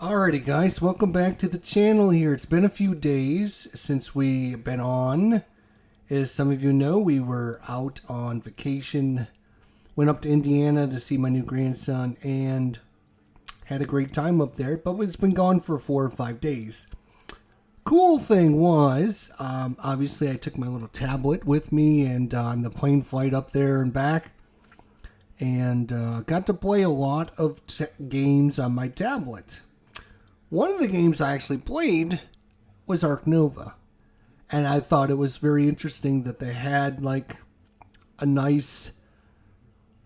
Alrighty guys, welcome back to the channel here. It's been a few days since we've been on. As some of you know, we were out on vacation. Went up to Indiana to see my new grandson and had a great time up there, but it's been gone for 4 or 5 days. Cool thing was, obviously I took my little tablet with me and on the plane flight up there and back. And got to play a lot of games on my tablet. One of the games I actually played was ARK Nova. And I thought it was very interesting that they had like a nice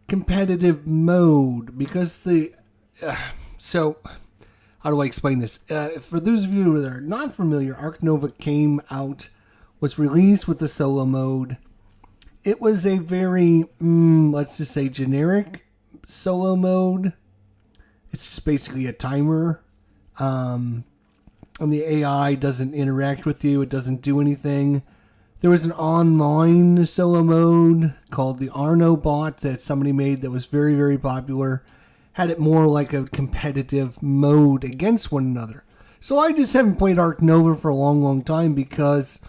competitive mode because so how do I explain this? For those of you that are not familiar, ARK Nova was released with the solo mode. It was a very, let's just say generic solo mode. It's just basically a timer. And the AI doesn't interact with you. It doesn't do anything. There was an online solo mode called the Arno bot that somebody made that was very, very popular. Had it more like a competitive mode against one another. So I just haven't played ARK Nova for a long, long time because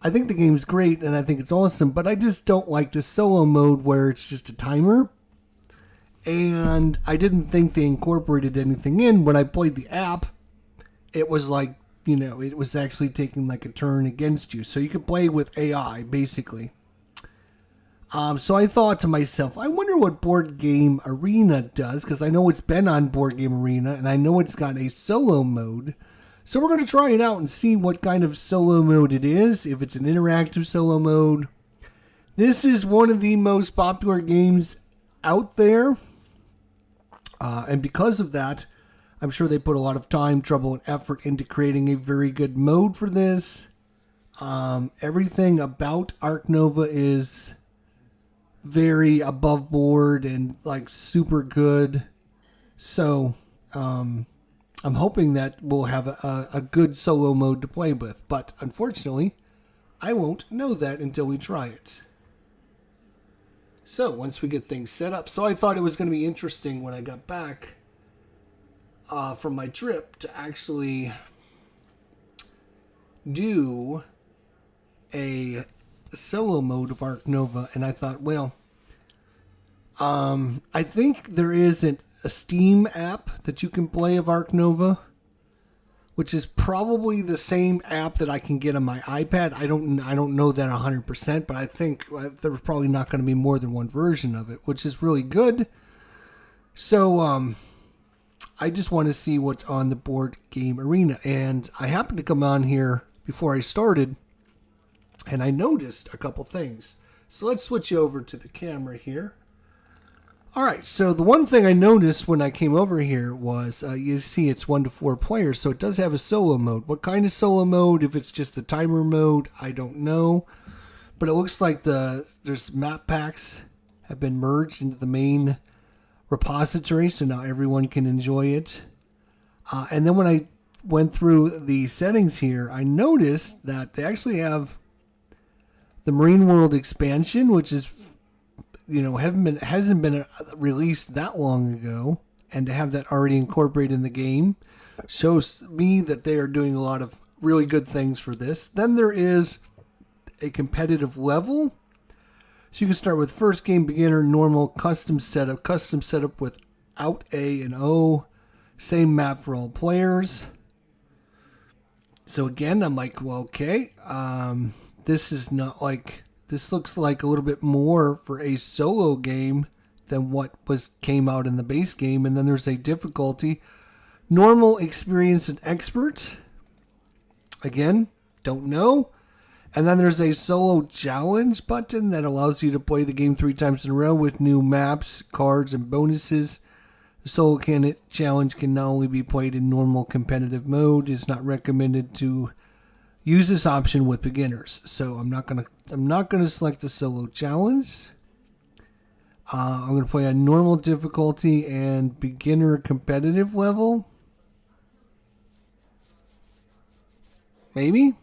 I think the game's great and I think it's awesome, but I just don't like the solo mode where it's just a timer. And I didn't think they incorporated anything in. When I played the app, it was like, it was actually taking like a turn against you. So you could play with AI, basically. So I thought to myself, I wonder what Board Game Arena does, because I know it's been on Board Game Arena, and I know it's got a solo mode. So we're going to try it out and see what kind of solo mode it is, if it's an interactive solo mode. This is one of the most popular games out there. And because of that, I'm sure they put a lot of time, trouble, and effort into creating a very good mode for this. Everything about ARK Nova is very above board and like super good. So I'm hoping that we'll have a good solo mode to play with. But unfortunately, I won't know that until we try it. So once we get things set up. So I thought it was going to be interesting when I got back from my trip to actually do a solo mode of ARK Nova. And I thought, well, I think there is a Steam app that you can play of ARK Nova, which is probably the same app that I can get on my iPad. I don't know that 100%, but I think there's probably not going to be more than one version of it, which is really good. So I just want to see what's on the Board Game Arena. And I happened to come on here before I started, and I noticed a couple things. So let's switch over to the camera here. All right, so the one thing I noticed when I came over here was, you see it's 1 to 4 players, so it does have a solo mode. What kind of solo mode? If it's just the timer mode, I don't know. But it looks like there's map packs have been merged into the main repository, so now everyone can enjoy it. And then when I went through the settings here, I noticed that they actually have the Marine World expansion, which is hasn't been released that long ago, and to have that already incorporated in the game shows me that they are doing a lot of really good things for this. Then there is a competitive level. So you can start with first game, beginner, normal, custom setup without A and O, same map for all players. So again, I'm like, well, okay, this is not like, this looks like a little bit more for a solo game than what came out in the base game. And then there's a difficulty, normal, experienced, and expert. Again, don't know. And then there's a solo challenge button that allows you to play the game 3 times in a row with new maps, cards, and bonuses. The solo challenge can not only be played in normal competitive mode. It's not recommended to use this option with beginners. So I'm not gonna select the solo challenge. I'm gonna play a normal difficulty and beginner competitive level. Maybe.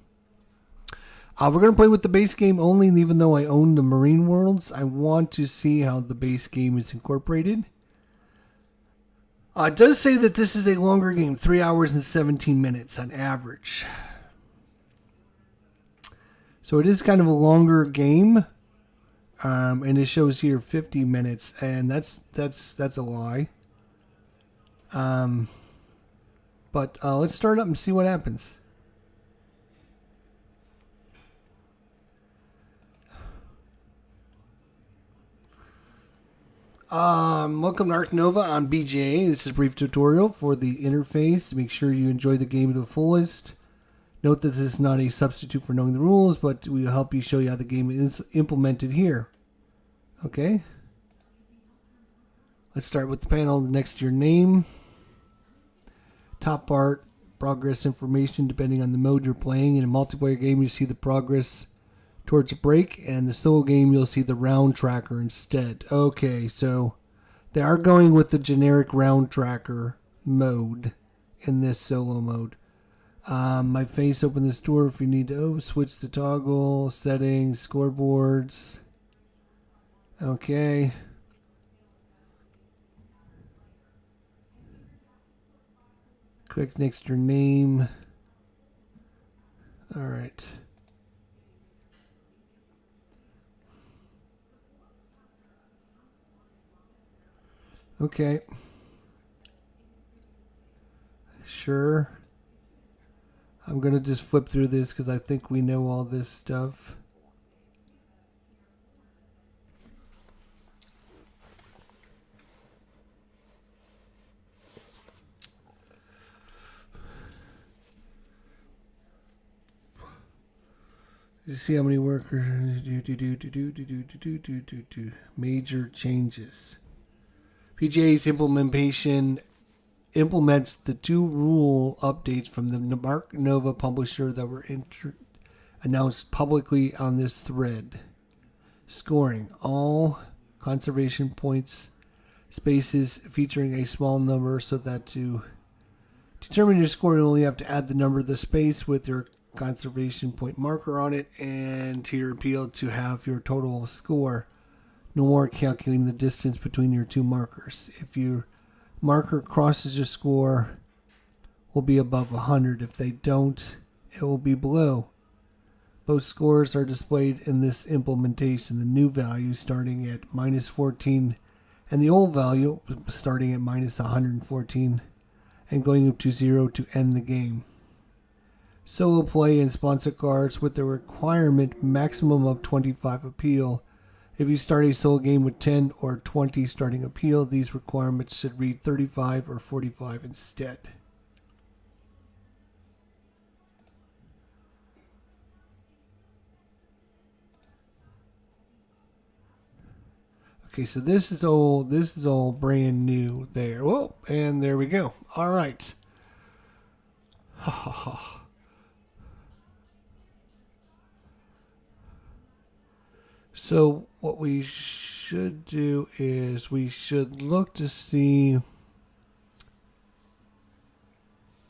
We're going to play with the base game only, and even though I own the Marine Worlds, I want to see how the base game is incorporated. It does say that this is a longer game, 3 hours and 17 minutes on average. So it is kind of a longer game, and it shows here 50 minutes, and that's a lie. But let's start up and see what happens. Welcome to ARK Nova on BGA. This is a brief tutorial for the interface. Make sure you enjoy the game to the fullest. Note that this is not a substitute for knowing the rules, but we will help you show you how the game is implemented here. Okay. Let's start with the panel next to your name. Top part, progress information depending on the mode you're playing. In a multiplayer game, you see the progress towards a break, and the solo game, you'll see the round tracker instead. Okay, so they are going with the generic round tracker mode in this solo mode. My face, open this door if you need to. Switch to toggle, settings, scoreboards. Okay. Click next to your name. All right. Okay. Sure. I'm going to just flip through this because I think we know all this stuff. You see how many workers major changes. PGA's implementation implements the 2 rule updates from the ARK Nova publisher that were announced publicly on this thread. Scoring all conservation points spaces featuring a small number, so that to determine your score, you only have to add the number of the space with your conservation point marker on it, and to your appeal to have your total score. No more calculating the distance between your 2 markers. If your marker crosses your score, will be above 100. If they don't, it will be below. Both scores are displayed in this implementation. The new value starting at -14 and the old value starting at -114 and going up to 0 to end the game. Solo play and sponsor cards with the requirement maximum of 25 appeal. If you start a solo game with 10 or 20 starting appeal, these requirements should read 35 or 45 instead. Okay, so this is all brand new there. Whoa, and there we go. All right. Ha ha ha. So what we should do is we should look to see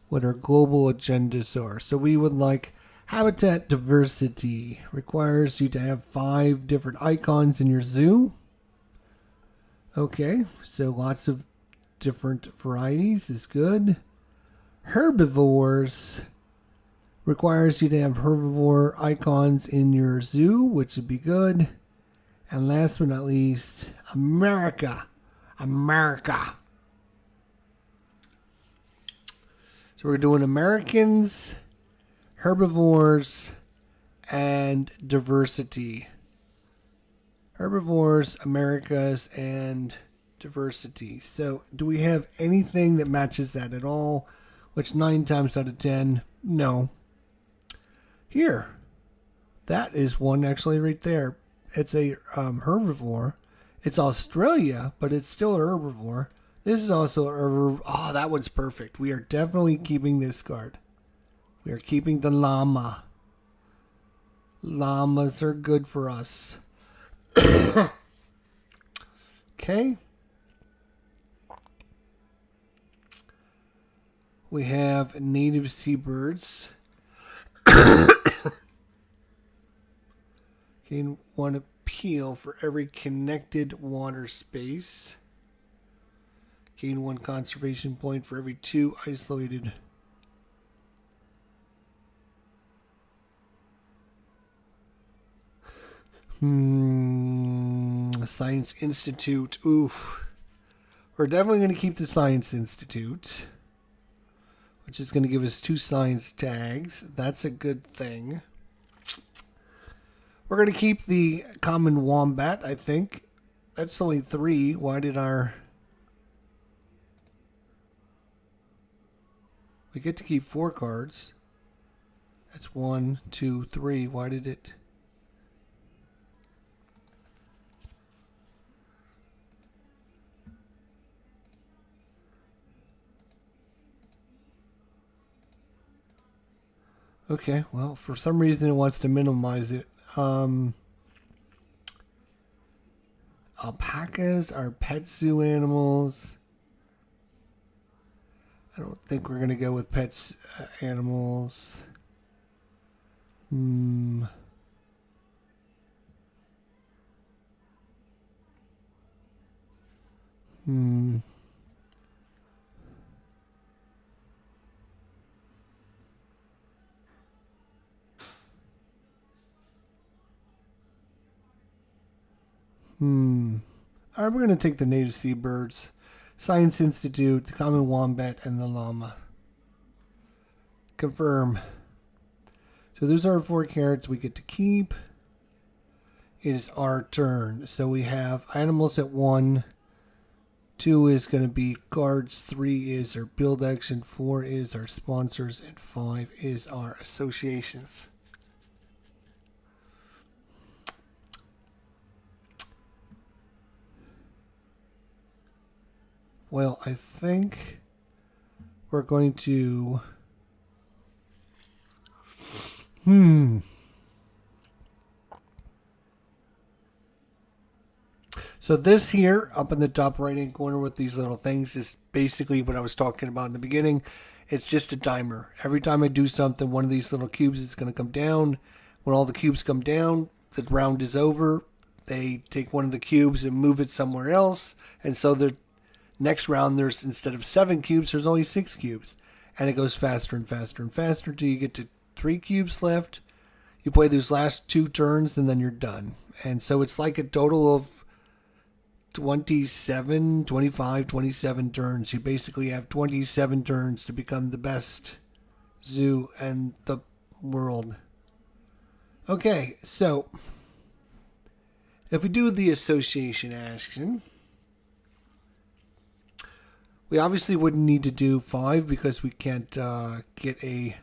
what our global agendas are. So we would like habitat diversity. Requires you to have 5 different icons in your zoo. Okay, so lots of different varieties is good. Herbivores requires you to have herbivore icons in your zoo, which would be good. And last but not least, America. So we're doing Americans, herbivores, and diversity. Herbivores, Americas, and diversity. So do we have anything that matches that at all? Which 9 times out of 10, no. Here, that is one actually right there. It's a herbivore. It's Australia, but it's still a herbivore. This is also a herbivore. Oh, that one's perfect. We are definitely keeping this card. We are keeping the llama. Llamas are good for us. Okay. We have native seabirds. Gain 1 appeal for every connected water space. Gain 1 conservation point for every 2 isolated. Science Institute. Oof. We're definitely going to keep the Science Institute, which is going to give us 2 science tags. That's a good thing. We're going to keep the common wombat, I think. That's only 3. Why did our... We get to keep 4 cards. That's 1, 2, 3. Why did it... Okay, well, for some reason it wants to minimize it. Alpacas are pet zoo animals. I don't think we're going to go with pets animals. All right, we're going to take the native seabirds, Science Institute, the common wombat, and the llama. Confirm. So those are our 4 carrots we get to keep. It is our turn. So we have animals at 1. 2 is going to be cards. 3 is our build action. 4 is our sponsors. And 5 is our associations. Well, I think we're going to... So this here, up in the top right-hand corner with these little things, is basically what I was talking about in the beginning. It's just a timer. Every time I do something, one of these little cubes is going to come down. When all the cubes come down, the round is over. They take one of the cubes and move it somewhere else. And so the next round, there's, instead of 7 cubes, there's only 6 cubes. And it goes faster and faster and faster until you get to 3 cubes left. You play those last 2 turns and then you're done. And so it's like a total of 27, 25, 27 turns. You basically have 27 turns to become the best zoo in the world. Okay, so if we do the association action, we obviously wouldn't need to do 5 because we can't get a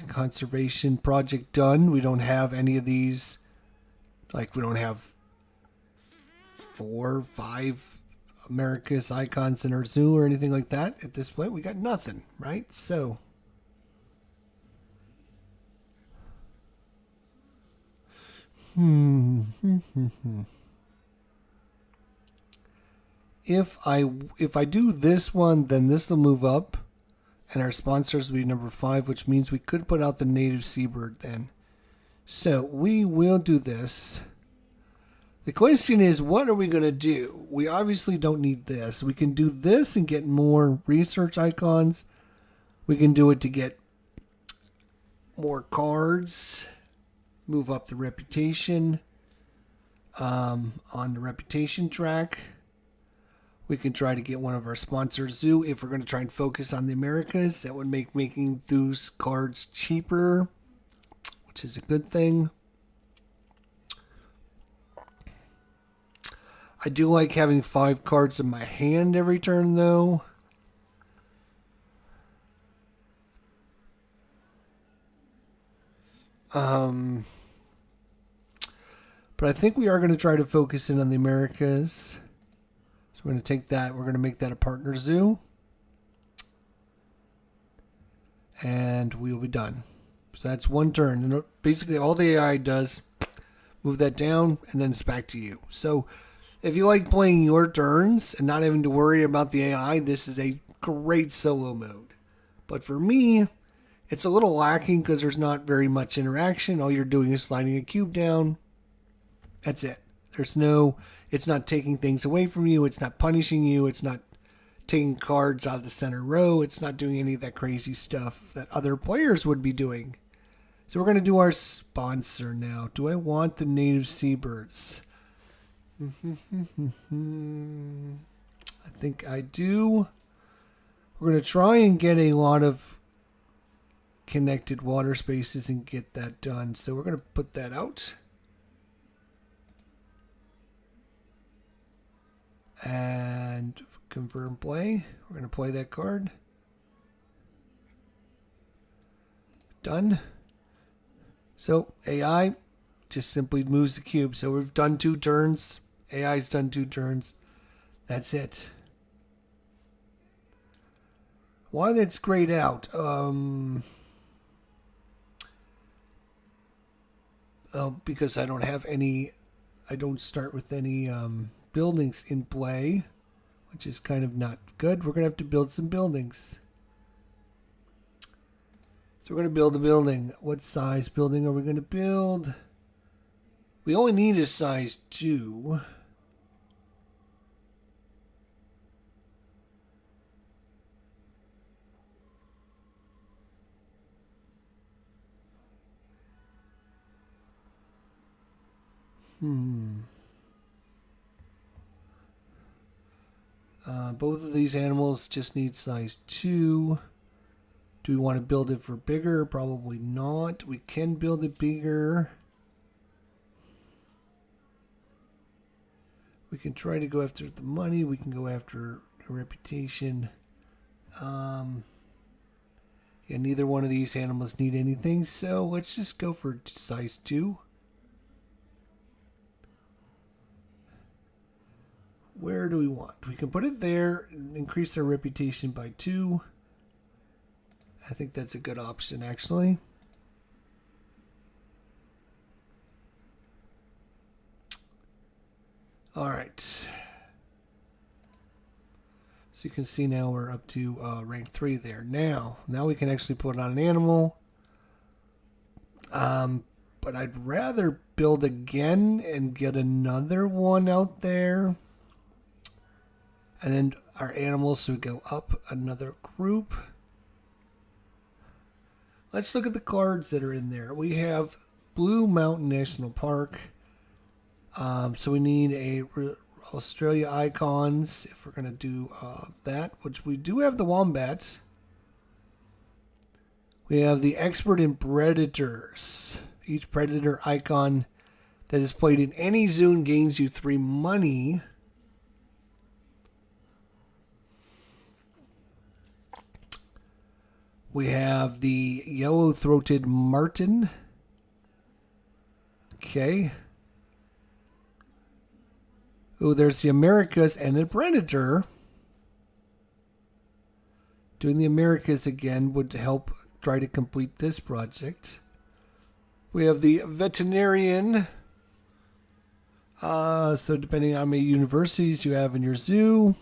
conservation project done. We don't have any of these. Like, we don't have 4 or 5 America's icons in our zoo or anything like that. At this point, we got nothing, right? So if I do this one, then this will move up. And our sponsors will be number 5, which means we could put out the native seabird then. So we will do this. The question is, what are we going to do? We obviously don't need this. We can do this and get more research icons. We can do it to get more cards. Move up the reputation on the reputation track. We can try to get one of our sponsors zoo. If we're going to try and focus on the Americas, that would make making those cards cheaper, which is a good thing. I do like having 5 cards in my hand every turn, though. But I think we are going to try to focus in on the Americas. So we're going to take that. We're going to make that a partner zoo. And we'll be done. So that's 1 turn. And basically all the AI does, move that down, and then it's back to you. So if you like playing your turns and not having to worry about the AI, this is a great solo mode. But for me, it's a little lacking because there's not very much interaction. All you're doing is sliding a cube down. That's it. It's not taking things away from you. It's not punishing you. It's not taking cards out of the center row. It's not doing any of that crazy stuff that other players would be doing. So we're going to do our sponsor now. Do I want the native seabirds? I think I do. We're going to try and get a lot of connected water spaces and get that done. So we're going to put that out. And confirm play. We're going to play that card. Done. So AI just simply moves the cube. So we've done 2 turns. AI's done 2 turns. That's it. Why that's grayed out? Because I don't have any. I don't start with any buildings in play, which is kind of not good. We're gonna have to build some buildings. So we're going to build a building. What size building are we going to build? We only need a size 2. Both of these animals just need size 2. Do we want to build it for bigger? Probably not. We can build it bigger. We can try to go after the money. We can go after a reputation. Yeah, neither one of these animals need anything, so let's just go for size 2. Where do we want? We can put it there and increase our reputation by 2. I think that's a good option, actually. All right. So you can see now we're up to rank 3 there. Now we can actually put it on an animal. But I'd rather build again and get another one out there. And then our animals should go up another group. Let's look at the cards that are in there. We have Blue Mountain National Park. So we need a Australia icons if we're going to do that, which we do have the wombats. We have the expert in predators. Each predator icon that is played in any zone gains you 3 money. We have the yellow-throated martin. Okay. Oh, there's the Americas and the predator. Doing the Americas again would help try to complete this project. We have the veterinarian. So depending on how many universities you have in your zoo.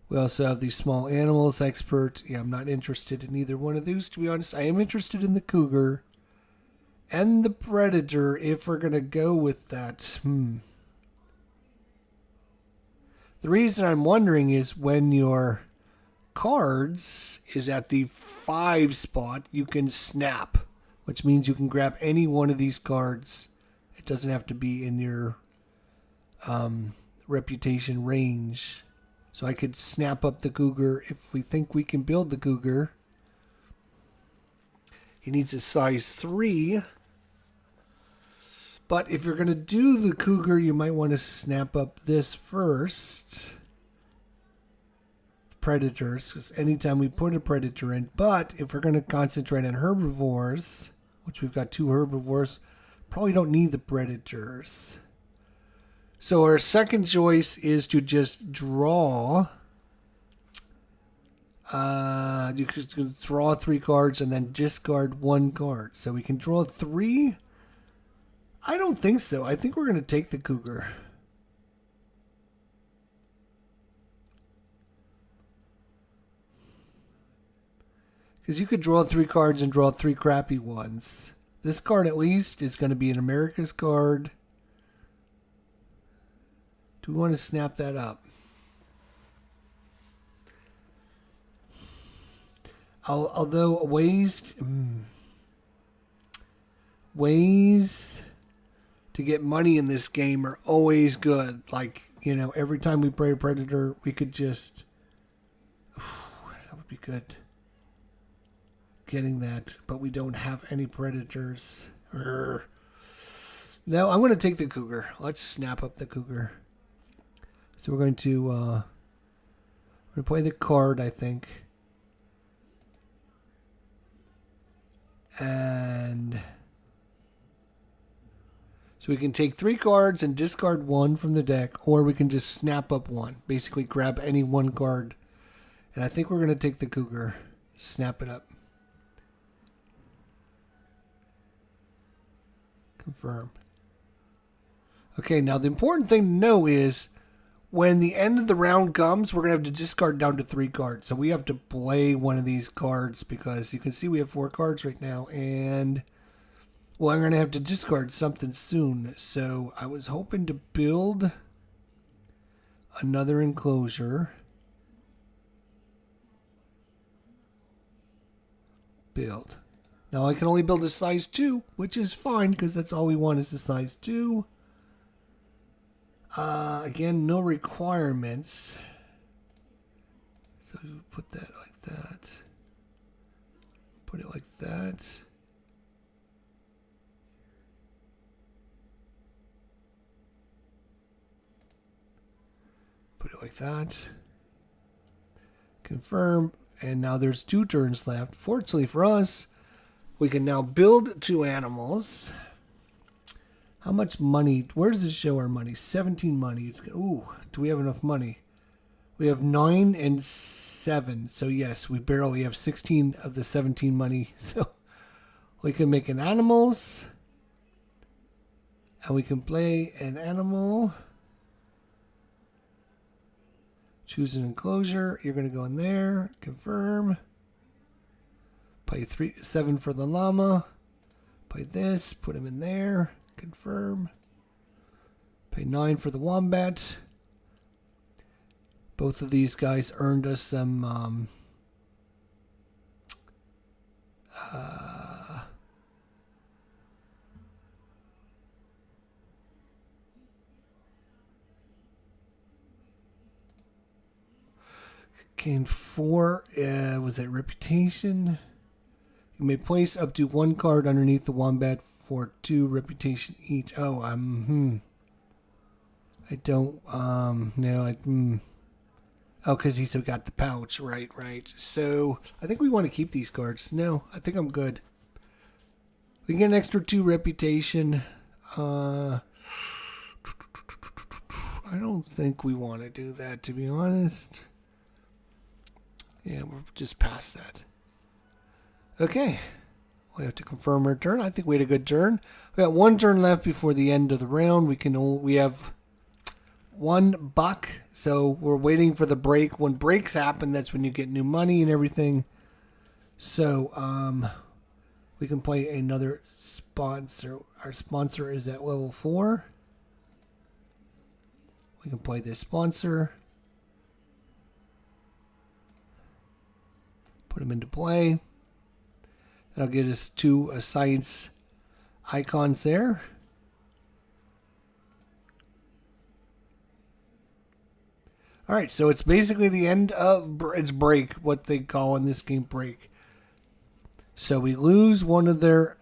We also have the small animals expert. Yeah, I'm not interested in either one of those, to be honest. I am interested in the cougar and the predator if we're going to go with that. The reason I'm wondering is when your cards is at the 5 spot, you can snap, which means you can grab any one of these cards. It doesn't have to be in your reputation range. So I could snap up the cougar if we think we can build the cougar. He needs a size 3. But if you're going to do the cougar, you might want to snap up this first. Predators, because anytime we put a predator in. But if we're going to concentrate on herbivores, which we've got 2 herbivores, probably don't need the predators. So our second choice is to just draw. You can draw 3 cards and then discard 1 card. So we can draw 3. I don't think so. I think we're going to take the cougar. Because you could draw 3 cards and draw 3 crappy ones. This card at least is going to be an America's card. Do we want to snap that up? Although ways to get money in this game are always good. Like, you know, every time we play a Predator, we could just... that would be good. Getting that, but we don't have any Predators. No, I'm going to take the Cougar. Let's snap up the Cougar. So we're going to play the card, I think. And so we can take 3 cards and discard 1 from the deck, or we can just snap up 1. Basically grab any 1 card. And I think we're going to take the Cougar. Snap it up. Confirm. Okay, now the important thing to know is when the end of the round comes, we're going to have to discard down to 3 cards. So we have to play one of these cards because you can see we have 4 cards right now. And, well, I'm going to have to discard something soon. So I was hoping to build another enclosure. Build. Now I can only build a size 2, which is fine because that's all we want is a size 2. Again, no requirements. So put that like that. Put it like that. Put it like that. Confirm. And now there's 2 turns left. Fortunately for us, we can now build 2 animals. How much money? Where does it show our money? 17 money. It's, ooh, do we have enough money? We have 9 and 7. So yes, we barely have 16 of the 17 money. So we can make an animals. And we can play an animal. Choose an enclosure. You're going to go in there. Confirm. Pay 7 for the llama. Pay this. Put him in there. Confirm. Pay 9 for the wombat. Both of these guys earned us some gained 4. Was it reputation? You may place up to 1 card underneath the wombat for 2 reputation each. Oh, I don't, no, oh, because he's got the pouch, right. So, I think we want to keep these cards. No, I think I'm good. We can get an extra 2 reputation. I don't think we want to do that, to be honest. Yeah, we're just past that. Okay. We have to confirm our turn. I think we had a good turn. We got 1 turn left before the end of the round. We have 1 buck. So we're waiting for the break. When breaks happen, that's when you get new money and everything. So we can play another sponsor. Our sponsor is at level 4. We can play this sponsor. Put him into play. That'll get us 2 science icons there. All right, so it's basically the end of its break, what they call in this game break. So we lose one of their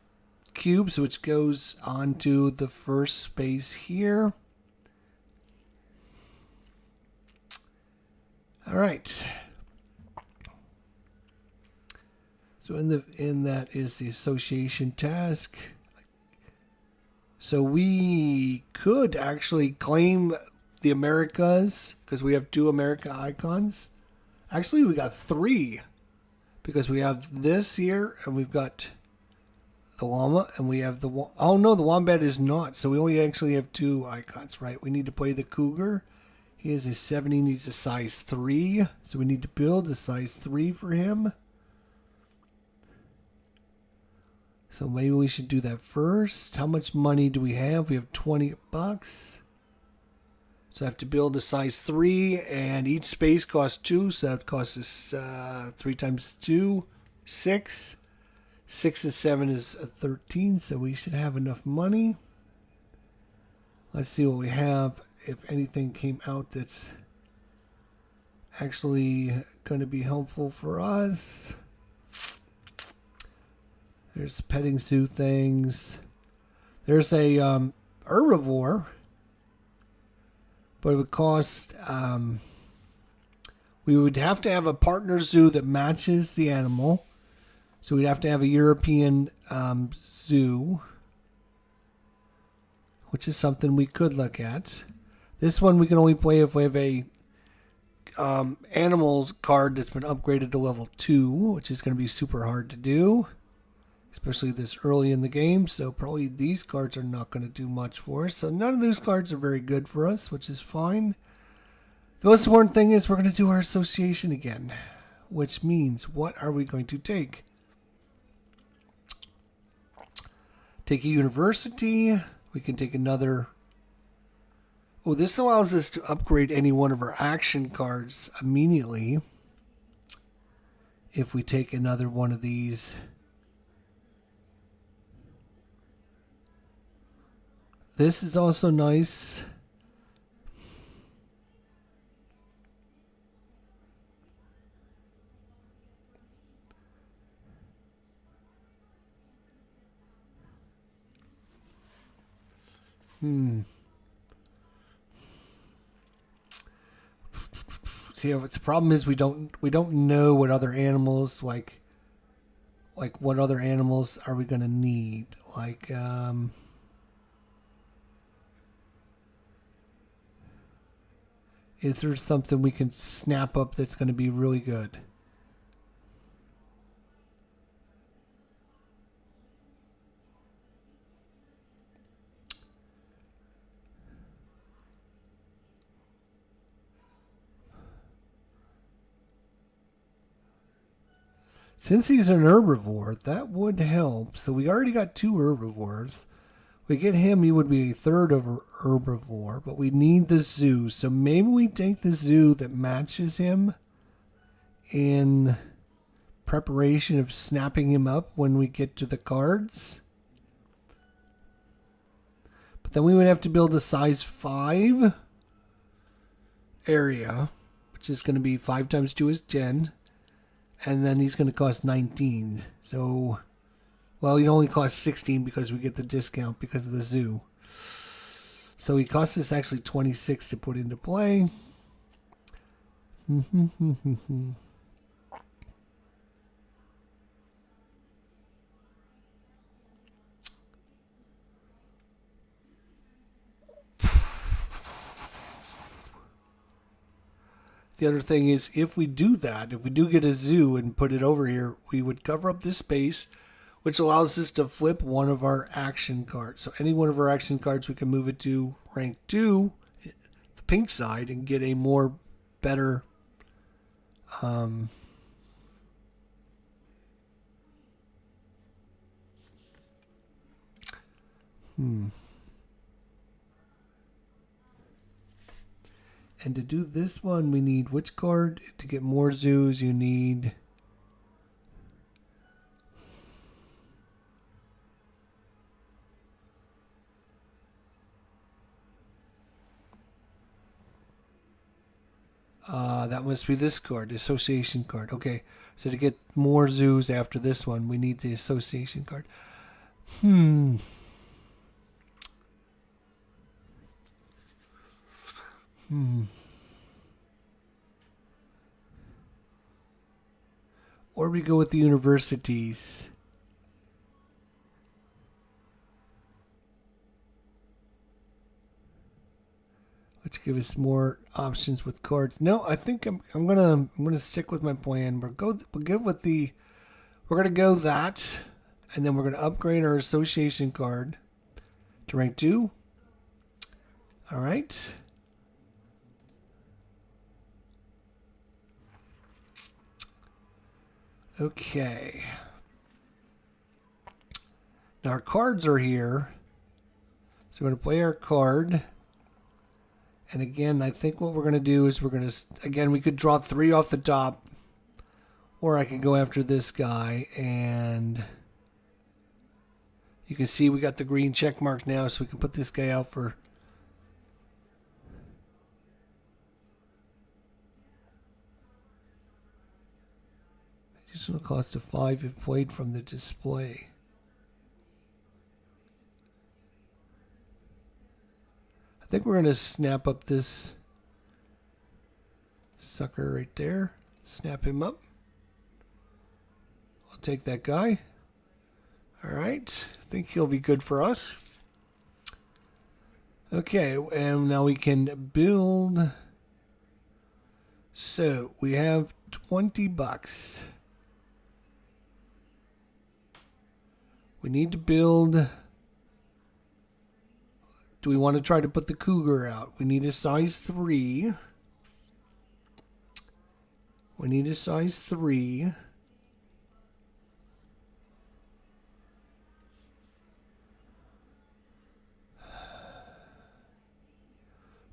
cubes, which goes onto the first space here. All right. So in that is the association task. So we could actually claim the Americas because we have 2 America icons. Actually, we got 3 because we have this here and we've got the llama and we have the... Oh no, the wombat is not. So we only actually have 2 icons, right? We need to play the cougar. He is a 7. He needs a size 3. So we need to build a size 3 for him. So maybe we should do that first. How much money do we have? We have 20 bucks. So I have to build a size 3, and each space costs 2, so that costs us 3 times 2, 6. 6 and 7 is 13, so we should have enough money. Let's see what we have, if anything came out that's actually going to be helpful for us. There's petting zoo things. There's a herbivore, but it would cost, we would have to have a partner zoo that matches the animal. So we'd have to have a European zoo, which is something we could look at. This one we can only play if we have a animals card that's been upgraded to level 2, which is going to be super hard to do, especially this early in the game. So probably these cards are not going to do much for us. So none of those cards are very good for us, which is fine. The most important thing is we're going to do our association again, which means what are we going to take? Take a university. We can take another. Oh, this allows us to upgrade any one of our action cards immediately if we take another one of these. This is also nice. See, the problem is we don't know what other animals like what other animals are we gonna need? Like is there something we can snap up that's gonna be really good? Since he's an herbivore, that would help. So we already got 2 herbivores. We get him, he would be a third of a herbivore, but we need the zoo. So maybe we take the zoo that matches him in preparation of snapping him up when we get to the cards. But then we would have to build a size 5 area, which is going to be 5 times 2 is 10. And then he's going to cost 19. So, well, he only costs 16 because we get the discount because of the zoo. So he costs us actually 26 to put into play. The other thing is, if we do that, if we do get a zoo and put it over here, we would cover up this space, which allows us to flip one of our action cards. So any one of our action cards, we can move it to rank 2, the pink side, and get a more better And to do this one, we need which card? To get more zoos, you need... that must be this card, the association card. Okay, so to get more zoos after this one, we need the association card. Or we go with the universities. Which give us more options with cards. No, I think I'm gonna stick with my plan. We're gonna go that, and then we're gonna upgrade our association card to rank 2. All right. Okay. Now our cards are here. So we're going to play our card. And again, I think what we're going to do is we're going to, again, we could draw 3 off the top. Or I could go after this guy. And you can see we got the green check mark now. So we can put this guy out for... It's going to cost a 5 if played from the display. I think we're going to snap up this sucker right there. Snap him up. I'll take that guy. All right. I think he'll be good for us. Okay, and now we can build. So we have $20. We need to build. Do we want to try to put the cougar out? We need a size 3. We need a size 3.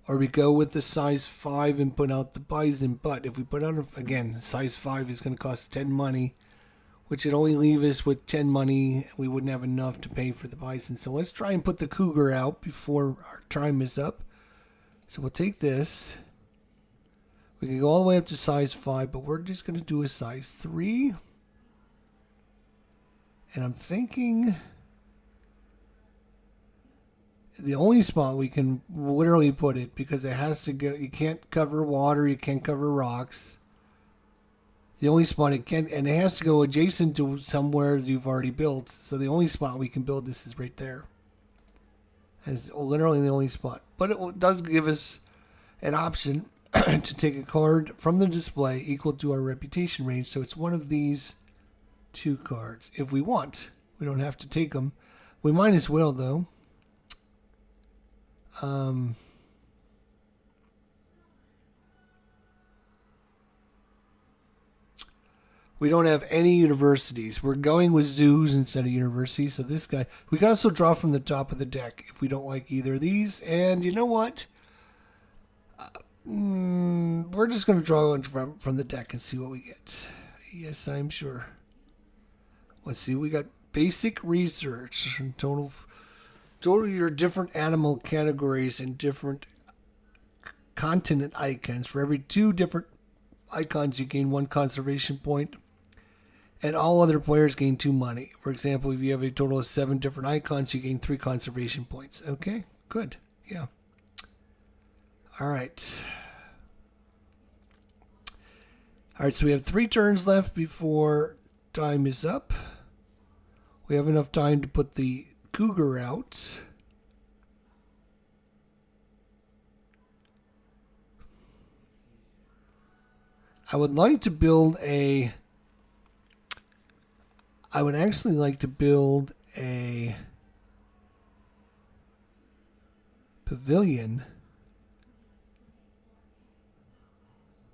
Or we go with the size 5 and put out the bison. But if we put out, again, size 5 is going to cost 10 money. Which would only leave us with 10 money. We wouldn't have enough to pay for the bison. So let's try and put the cougar out before our time is up. So we'll take this. We can go all the way up to size 5, but we're just going to do a size 3. And I'm thinking the only spot we can literally put it, because it has to go, you can't cover water, you can't cover rocks. The only spot it can, and it has to go adjacent to somewhere you've already built. So the only spot we can build this is right there. It's literally the only spot. But it does give us an option to take a card from the display equal to our reputation range. So it's one of these 2 cards. If we want, we don't have to take them. We might as well, though. We don't have any universities. We're going with zoos instead of universities. So this guy, we can also draw from the top of the deck if we don't like either of these. And you know what? We're just going to draw one from the deck and see what we get. Yes, I'm sure. Let's see. We got basic research. Total your different animal categories and different continent icons. For every 2 different icons, you gain 1 conservation point. And all other players gain 2 money. For example, if you have a total of 7 different icons, you gain 3 conservation points. Okay, good. Yeah. All right. All right, so we have 3 turns left before time is up. We have enough time to put the cougar out. I would like to build a... I would actually like to build a pavilion.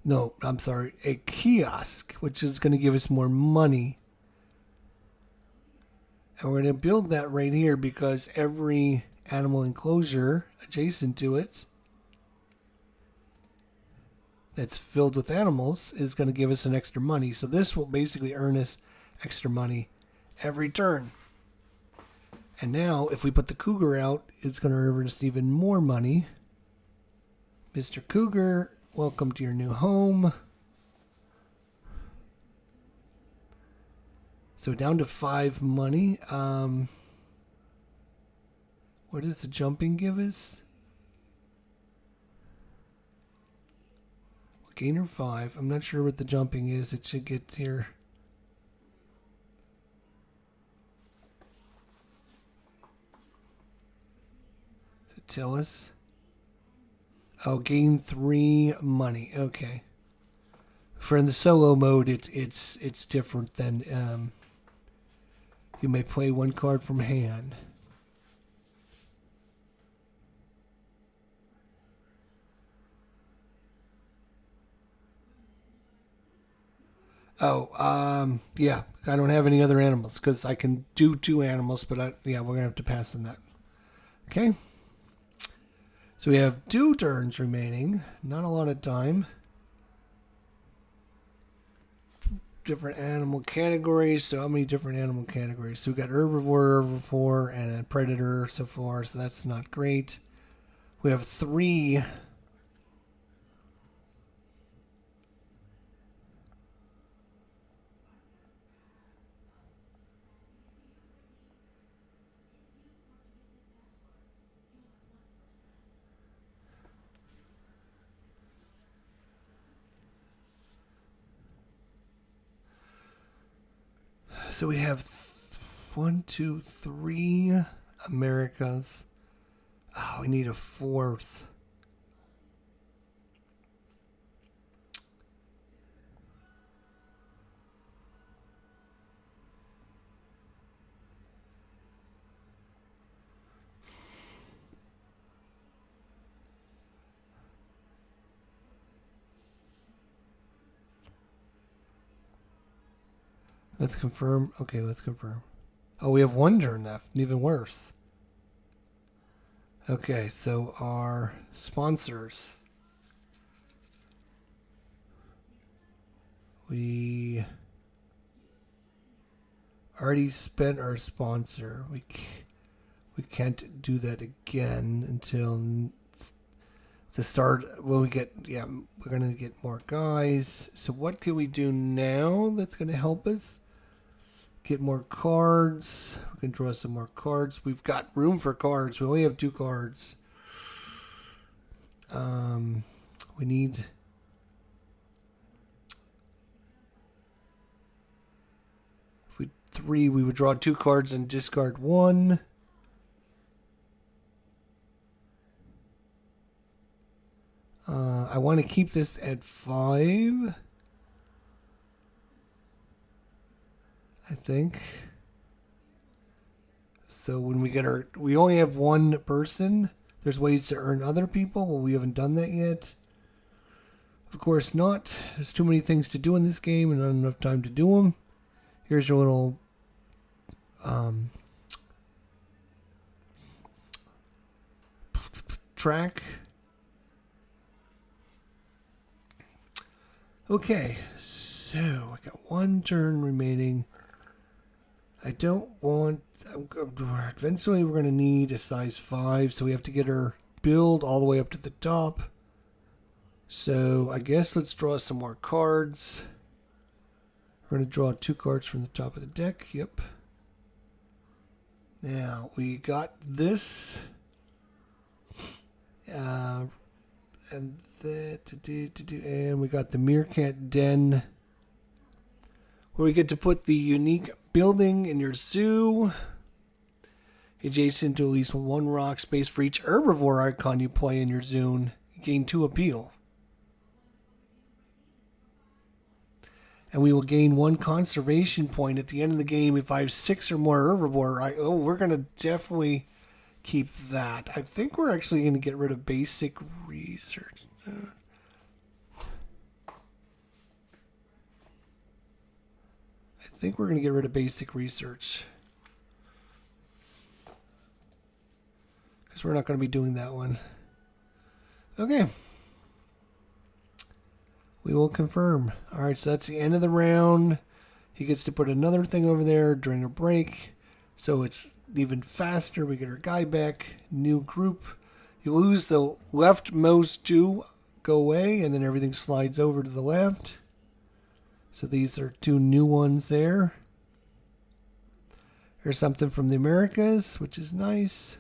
No, I'm sorry, a kiosk, which is going to give us more money. And we're going to build that right here because every animal enclosure adjacent to it that's filled with animals is going to give us an extra money. So this will basically earn us extra money every turn. And now if we put the cougar out, it's going to earn us even more money. Mr. Cougar, welcome to your new home. So down to 5 money. What does the jumping give us? Gainer 5. I'm not sure what the jumping is. It should get here. Tell us. Oh, gain 3 money. Okay. For in the solo mode, it's different than you may play 1 card from hand. Oh, yeah. I don't have any other animals because I can do 2 animals, but yeah, we're gonna have to pass on that. Okay. So we have 2 turns remaining. Not a lot of time. Different animal categories. So how many different animal categories? So we got herbivore, and a predator so far. So that's not great. We have 3. So we have 1, 2, 3 Americas. Oh, we need a 4th. Let's confirm. Okay, let's confirm. Oh, we have 1 turn left. Even worse. Okay, so our sponsors. We already spent our sponsor. We can't do that again until the start. Well, we're gonna get more guys. So what can we do now that's gonna help us get more cards? We can draw some more cards. We've got room for cards. We only have 2 cards. We need. If we 3, we would draw 2 cards and discard 1. I want to keep this at 5. I think. So when we get we only have 1 person. There's ways to earn other people. Well, we haven't done that yet. Of course not. There's too many things to do in this game and not enough time to do them. Here's your little track. Okay, so I got 1 turn remaining. I don't want. Eventually, we're going to need a size 5, so we have to get our build all the way up to the top. So I guess let's draw some more cards. We're going to draw 2 cards from the top of the deck. Yep. Now we got this. And and we got the Meerkat Den, where we get to put the unique building in your zoo adjacent to at least 1 rock space for each herbivore icon you play in your zoo. You gain 2 appeal. And we will gain 1 conservation point at the end of the game if I have 6 or more herbivore. We're going to definitely keep that. I think we're actually going to get rid of basic research. I think we're going to get rid of basic research, because we're not going to be doing that one. Okay. We will confirm. All right, so that's the end of the round. He gets to put another thing over there during a break, so it's even faster. We get our guy back. New group. You lose the leftmost 2, go away, and then everything slides over to the left. So these are 2 new ones there. Here's something from the Americas, which is nice.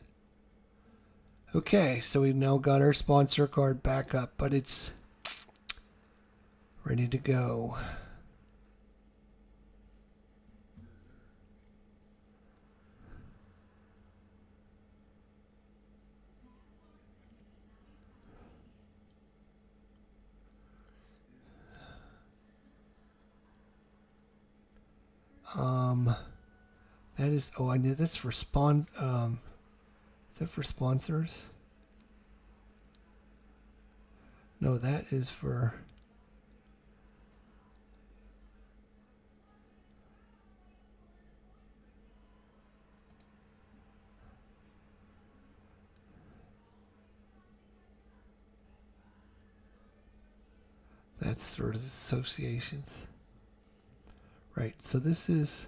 Okay, so we've now got our sponsor card back up, but it's ready to go. That is. Oh, I need this for Is that for sponsors? No, that is for. that's sort of associations. Right, so this is...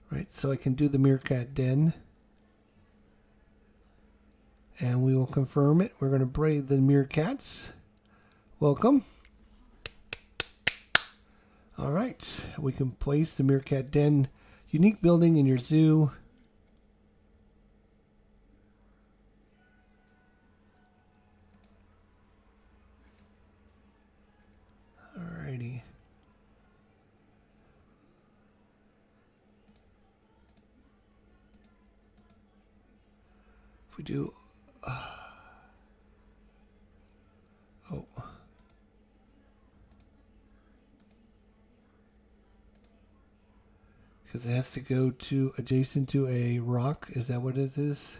Right, so I can do the meerkat den. And we will confirm it. We're going to braid the meerkats. Welcome. All right, we can place the meerkat den unique building in your zoo. Alrighty. If we do... oh. Because it has to go to adjacent to a rock. Is that what it is?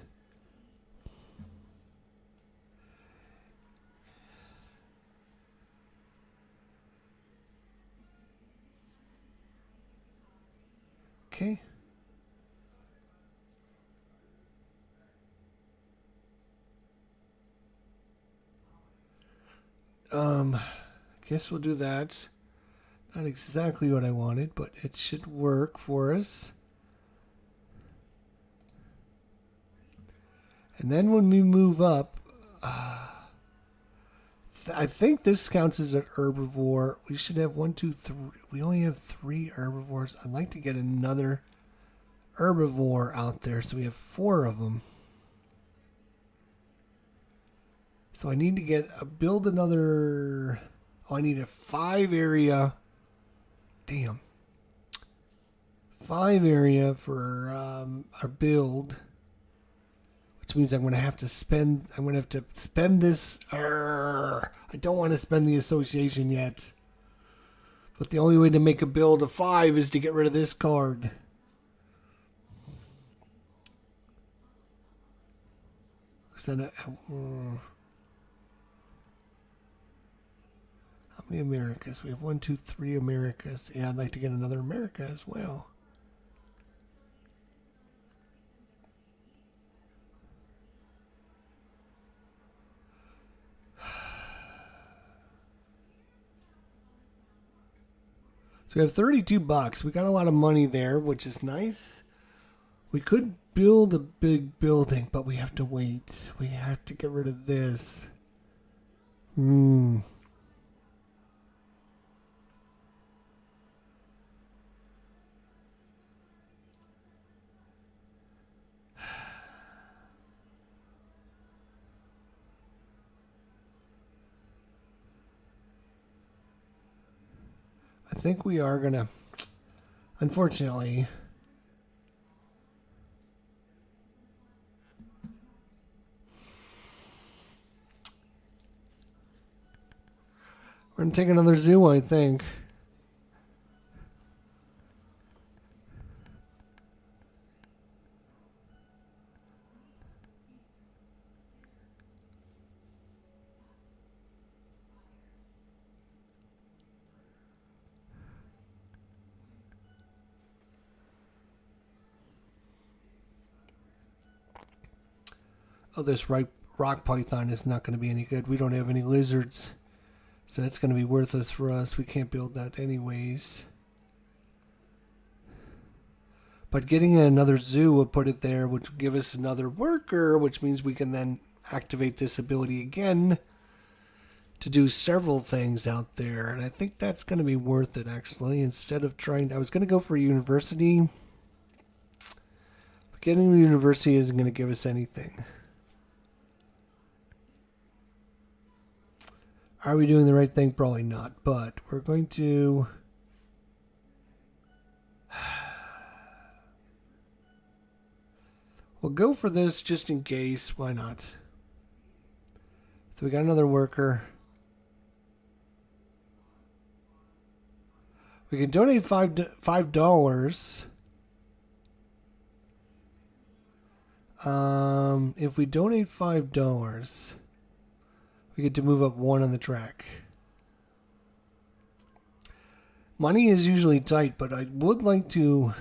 Okay. I guess we'll do that. Not exactly what I wanted, but it should work for us. And then when we move up, I think this counts as an herbivore. We should have 1, 2, 3. We only have 3 herbivores. I'd like to get another herbivore out there, so we have 4 of them. So I need to build another. Oh, I need a 5 area. Damn. 5 area for our build, which means I'm going to have to spend. This. I don't want to spend the association yet. But the only way to make a build of 5 is to get rid of this card. How many Americas? We have 1, 2, 3 Americas. Yeah, I'd like to get another America as well. So we have 32 bucks. We got a lot of money there, which is nice. We could build a big building, but we have to wait. We have to get rid of this. I think we are gonna, unfortunately, we're gonna take another zoo, I think. Oh, this rock python is not going to be any good. We don't have any lizards. So that's going to be worthless for us. We can't build that anyways. But getting another zoo would put it there, which would give us another worker, which means we can then activate this ability again to do several things out there. And I think that's going to be worth it, actually. Instead of trying... I was going to go for a university. But getting the university isn't going to give us anything. Are we doing the right thing? Probably not. But we're going to... We'll go for this just in case. Why not? So we got another worker. We can donate $5. If we donate $5, we get to move up 1 on the track. Money is usually tight, but I would like to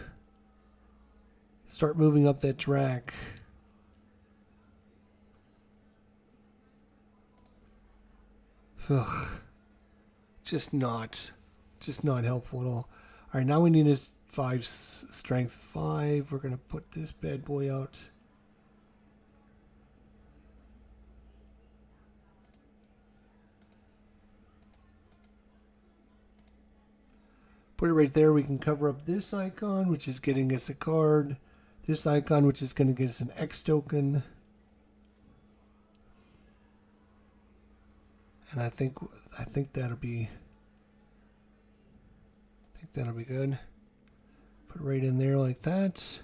start moving up that track. Ugh. just not helpful at all. All right, now we need a 5 strength 5. We're gonna put this bad boy out. Put it right there. We can cover up this icon, which is getting us a card. This icon, which is going to get us an X token. And I think that'll be good. Put it right in there like that.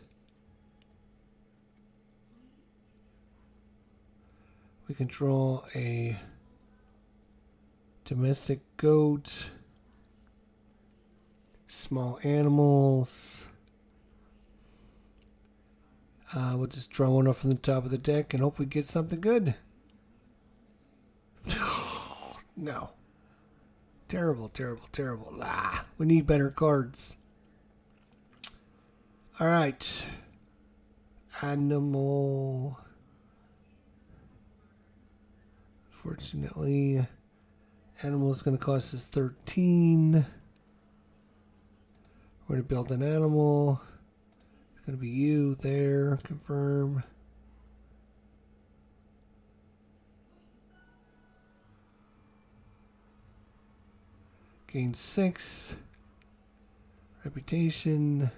We can draw a domestic goat. Small animals. We'll just draw one off from the top of the deck and hope we get something good. No. Terrible, terrible, terrible. We need better cards. Alright. Animal. Fortunately, animal is going to cost us 13. We're going to build an animal. It's going to be you there. Confirm. Gain 6. Reputation.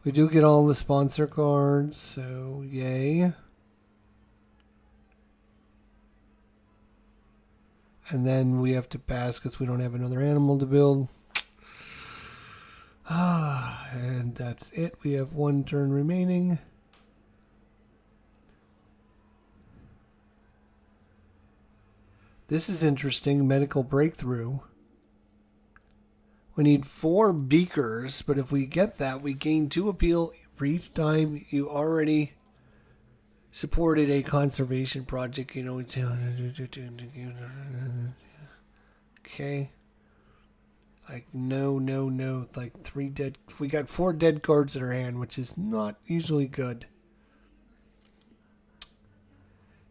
We do get all the sponsor cards, so yay. And then we have to pass because we don't have another animal to build. And that's it. We have 1 turn remaining. This is interesting. Medical breakthrough. We need 4 beakers, but if we get that, we gain 2 appeal for each time you already supported a conservation project. You know. Okay. Like, no. Like 3 dead. We got 4 dead cards in our hand, which is not usually good.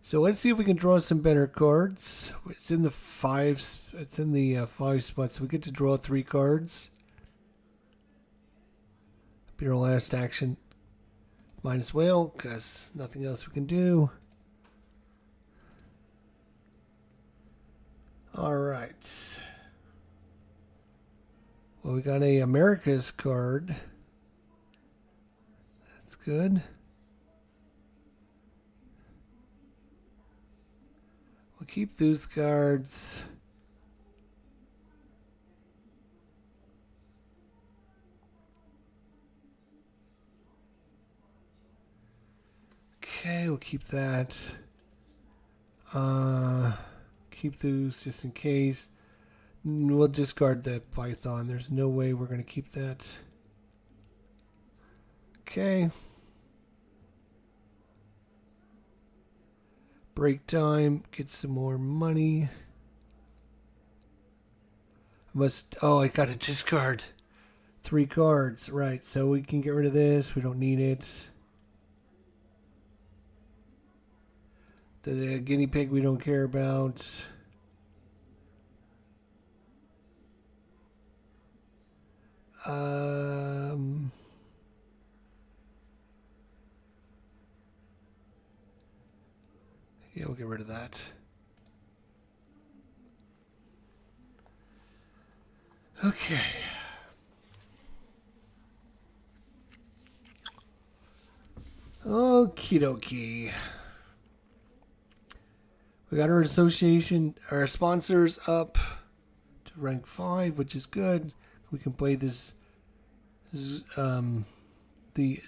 So let's see if we can draw some better cards. It's in the 5. It's in the 5 spots. So we get to draw 3 cards. Be our last action. Might as well, because nothing else we can do. All right. Well, we got a America's card. That's good. We'll keep those cards. Okay, we'll keep that. Keep those just in case. We'll discard that python. There's no way we're going to keep that. Okay. Break time. Get some more money. I got to discard 3 cards. Right, so we can get rid of this. We don't need it. The guinea pig we don't care about. Yeah, we'll get rid of that. Okay. Okie dokie. We got our association, our sponsors up to rank 5, which is good. We can play this, the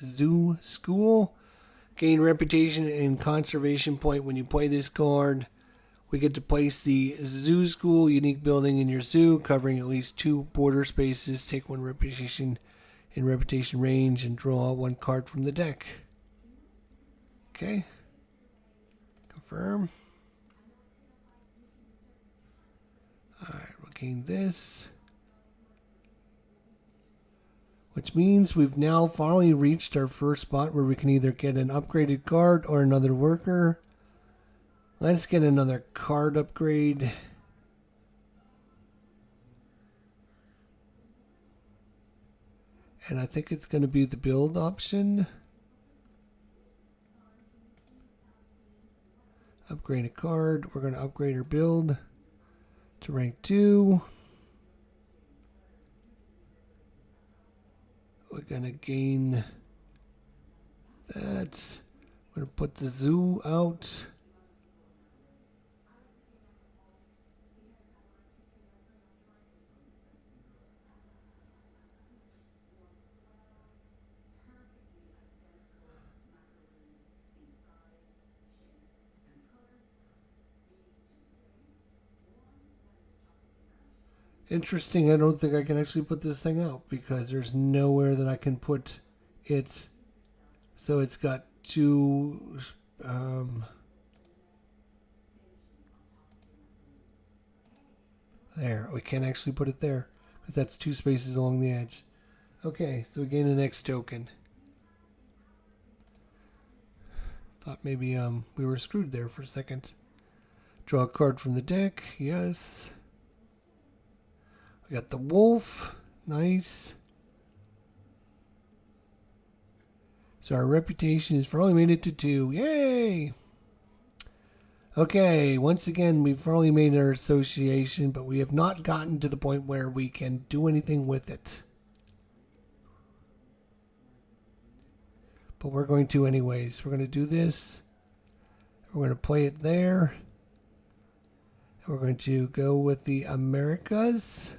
zoo school. Gain reputation and conservation point when you play this card. We get to place the zoo school unique building in your zoo, covering at least 2 border spaces. Take 1 reputation in reputation range and draw 1 card from the deck. Okay. Confirm. Alright, we'll gain this. Which means we've now finally reached our first spot where we can either get an upgraded card or another worker. Let's get another card upgrade. And I think it's going to be the build option. Upgrade a card. We're going to upgrade our build to rank 2. We're going to gain that. We're going to put the zoo out. Interesting, I don't think I can actually put this thing out because there's nowhere that I can put it. So it's got 2... there, we can't actually put it there because that's 2 spaces along the edge. Okay, so we gain the next token. Thought maybe we were screwed there for a second. Draw a card from the deck, yes. We got the wolf. Nice. So our reputation is finally made it to 2. Yay! Okay, once again, we've finally made our association, but we have not gotten to the point where we can do anything with it. But we're going to anyways. We're going to do this. We're going to play it there. And we're going to go with the Americas.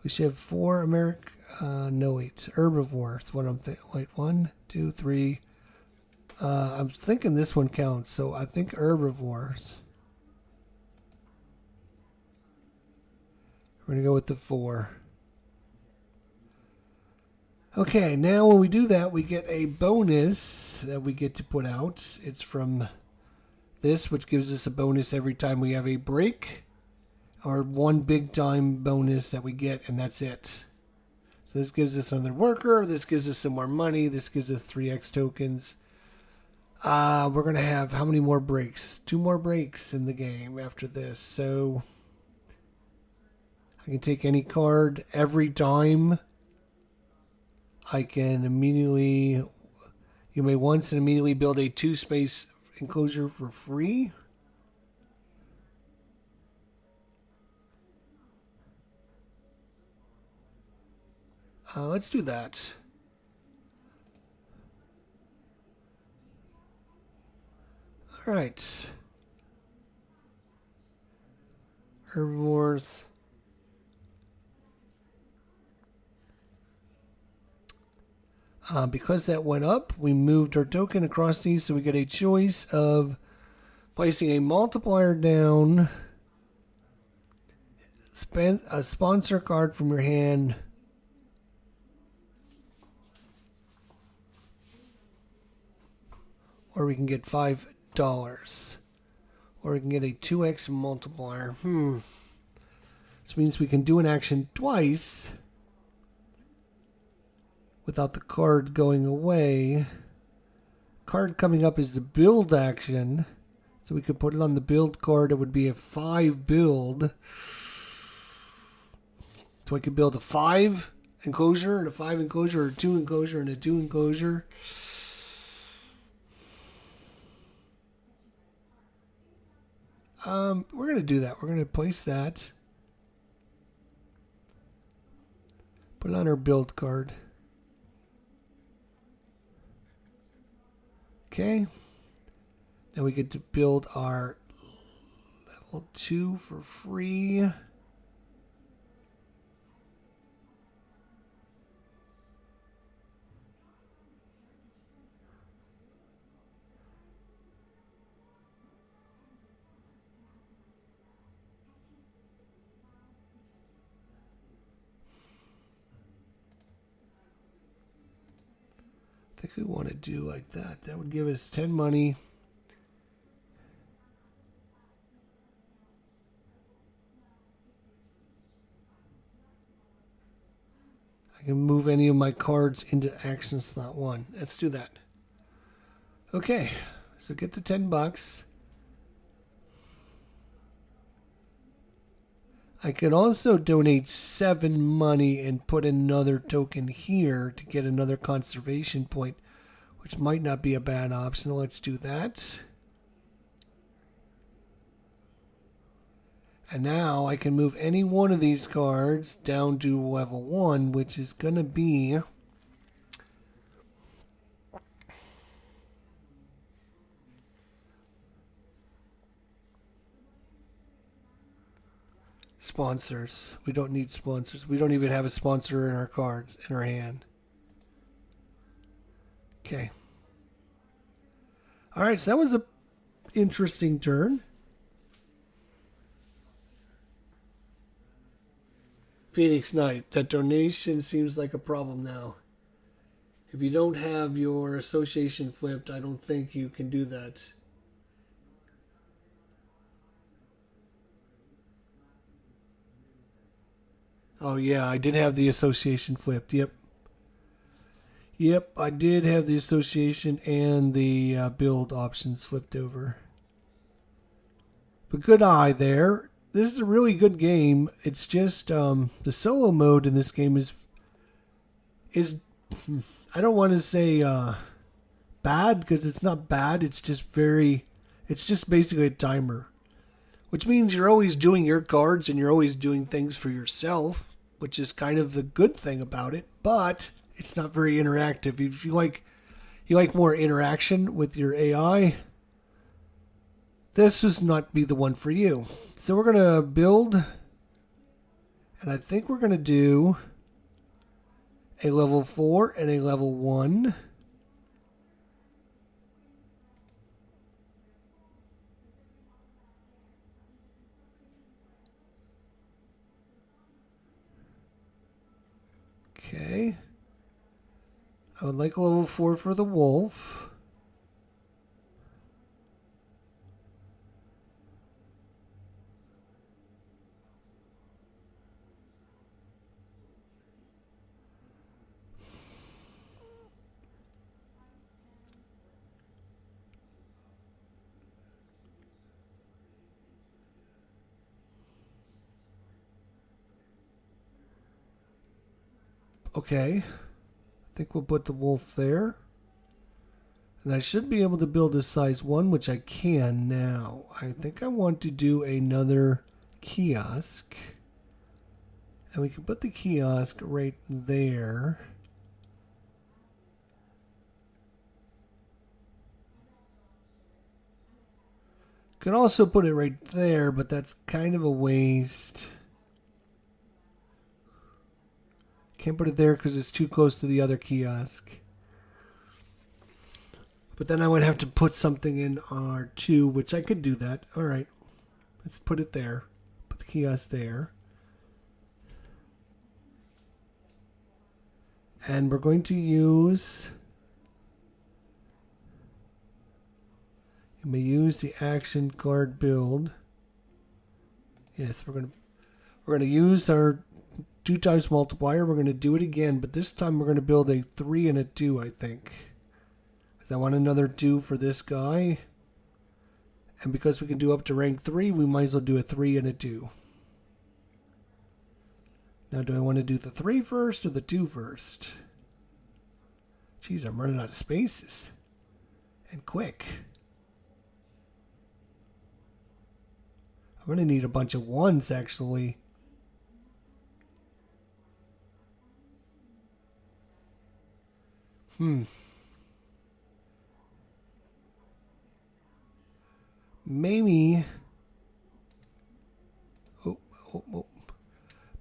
We should have 4 no wait, herbivores. What I'm thinking. Wait, 1, 2, 3. I'm thinking this one counts, so I think herbivores. We're gonna go with the 4. Okay, now when we do that, we get a bonus that we get to put out. It's from this, which gives us a bonus every time we have a break. Or 1 big time bonus that we get, and that's it. So this gives us another worker. This gives us some more money. This gives us 3x tokens. We're going to have how many more breaks? 2 more breaks in the game after this. So I can take any card every time. I can immediately, you may once and immediately build a 2-space enclosure for free. Let's do that. All right. Herbivores. Because that went up, we moved our token across these, so we get a choice of placing a multiplier down, spend a sponsor card from your hand, or we can get $5. Or we can get a 2x multiplier. This means we can do an action twice without the card going away. Card coming up is the build action. So we could put it on the build card. It would be a 5 build. So I could build a 5 enclosure and a 5 enclosure, or a 2 enclosure and a 2 enclosure. We're going to do that. We're going to place that. Put it on our build card. Okay. Now we get to build our level 2 for free. I think we want to do like that. That would give us 10 money. I can move any of my cards into action slot 1. Let's do that. Okay, so get the $10. I can also donate 7 money and put another token here to get another conservation point, which might not be a bad option. Let's do that. And now I can move any one of these cards down to level 1, which is going to be sponsors. We don't need sponsors. We don't even have a sponsor in our card, in our hand. Okay. All right, so that was a interesting turn. Phoenix Knight, that donation seems like a problem now. If you don't have your association flipped, I don't think you can do that. Oh yeah, I did have the association flipped. Yep. Yep, I did have the association and the build options flipped over. But good eye there. This is a really good game. It's just the solo mode in this game is I don't want to say bad because it's not bad. It's just basically a timer, which means you're always doing your cards and you're always doing things for yourself, which is kind of the good thing about it. But it's not very interactive. If you like more interaction with your AI, this was not be the one for you. So we're gonna build, and I think we're gonna do a level 4 and a level 1. Okay. I would like a level 4 for the wolf. Okay. I think we'll put the wolf there. And I should be able to build a size 1, which I can now. I think I want to do another kiosk. And we can put the kiosk right there. Could also put it right there, but that's kind of a waste. Can't put it there because it's too close to the other kiosk. But then I would have to put something in R2, which I could do that. All right, let's put it there. Put the kiosk there. And we're going to use... You may use the action card build. Yes, we're gonna use our 2 times multiplier. We're gonna do it again, but this time we're gonna build a 3 and a 2, I think. Because I want another 2 for this guy. And because we can do up to rank 3, we might as well do a 3 and a 2. Now, do I want to do the 3 first or the 2 first? Jeez, I'm running out of spaces. And quick. I'm going to need a bunch of 1s, actually. Maybe... Oh.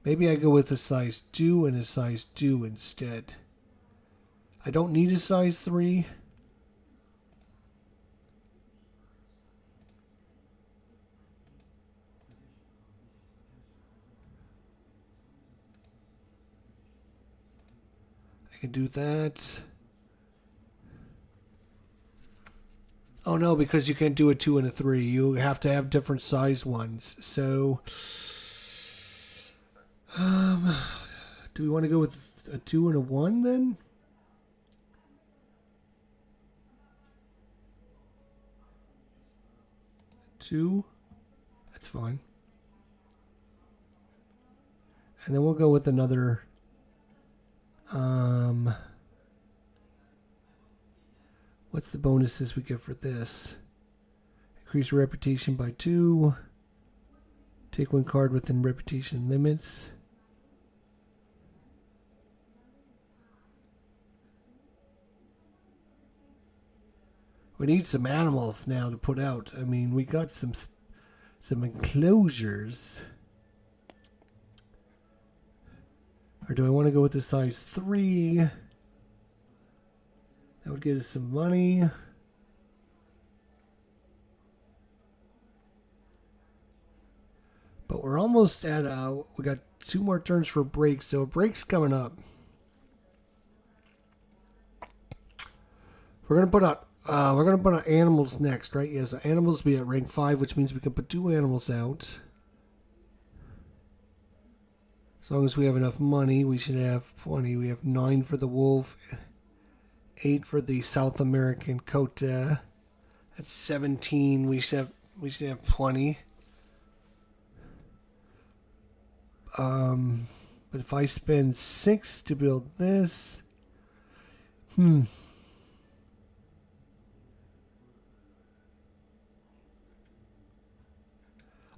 Maybe I go with a size 2 and a size 2 instead. I don't need a size 3. I can do that. Oh no, because you can't do a 2 and a 3. You have to have different size ones. So, do we want to go with a 2 and a 1 then? Two. That's fine. And then we'll go with another. What's the bonuses we get for this? Increase reputation by 2. Take 1 card within reputation limits. We need some animals now to put out. I mean, we got some enclosures. Or do I want to go with the size 3? That would get us some money. But we're almost at, we got 2 more turns for breaks, so a break's coming up. We're gonna put out animals next, right? Yes, animals will be at rank 5, which means we can put 2 animals out. As long as we have enough money, we should have plenty. We have 9 for the wolf, 8 for the South American Kota. That's 17. We should have plenty. But if I spend 6 to build this, I'm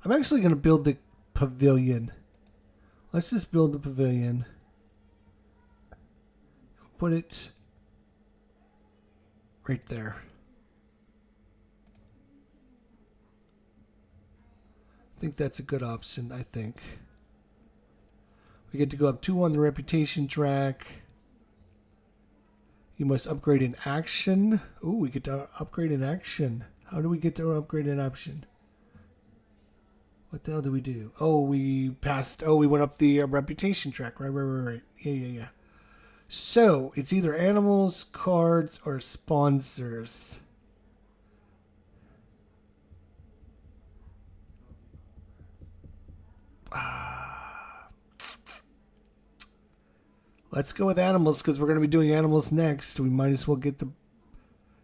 actually going to build the pavilion. Let's just build the pavilion. Put it right there. I think that's a good option, I think. We get to go up 2 on the reputation track. You must upgrade in action. Ooh, we get to upgrade in action. How do we get to upgrade in action? What the hell do we do? Oh, we passed. Oh, we went up the reputation track. Right. Yeah. So, it's either animals, cards, or sponsors. Let's go with animals because we're going to be doing animals next. We might as well get the...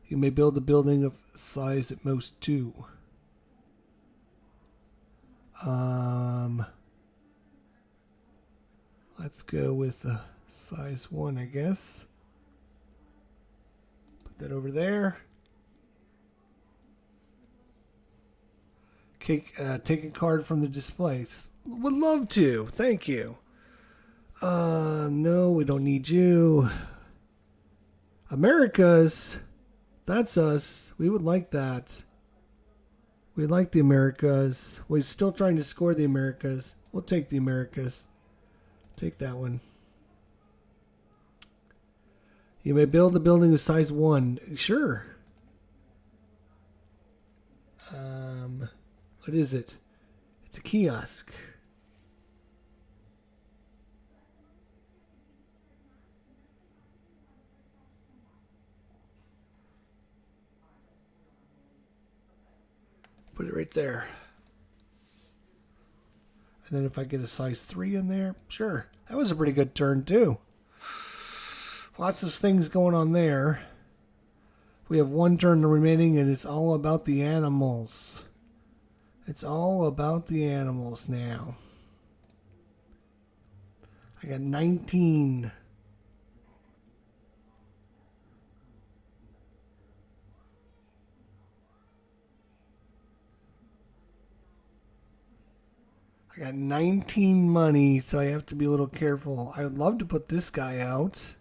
You may build a building of size at most 2. Let's go with size 1, I guess. Put that over there. Take a card from the display. Would love to. Thank you. No, we don't need you. Americas. That's us. We would like that. We like the Americas. We're still trying to score the Americas. We'll take the Americas. Take that one. You may build a building of size 1. Sure. What is it? It's a kiosk. Put it right there. And then if I get a size 3 in there, sure. That was a pretty good turn too. Lots of things going on there. We have 1 turn remaining and it's all about the animals. It's all about the animals now. I got 19. I got 19 money, so I have to be a little careful. I would love to put this guy out.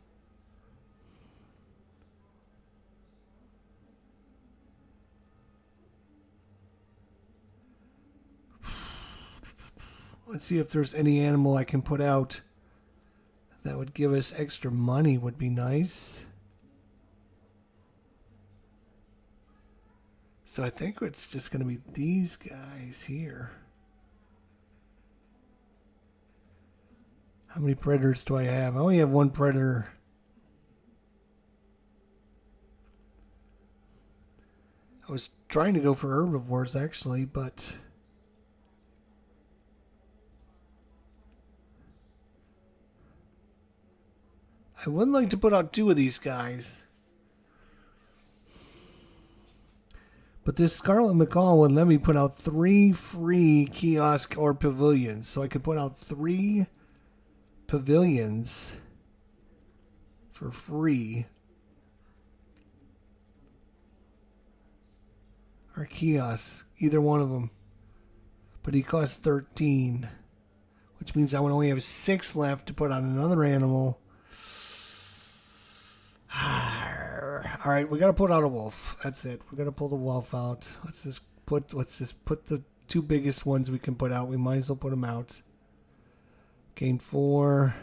Let's see if there's any animal I can put out that would give us extra money. Would be nice. So I think it's just going to be these guys here. How many predators do I have? I only have 1 predator. I was trying to go for herbivores actually, but I would like to put out 2 of these guys. But this Scarlet Macaw would let me put out 3 free kiosk or pavilions. So I could put out 3 pavilions for free. Or kiosks, either one of them. But he costs 13, which means I would only have 6 left to put on another animal. All right, we got to put out a wolf. That's it. We're gonna pull the wolf out. Let's just put the 2 biggest ones we can put out. We might as well put them out. Gain 4.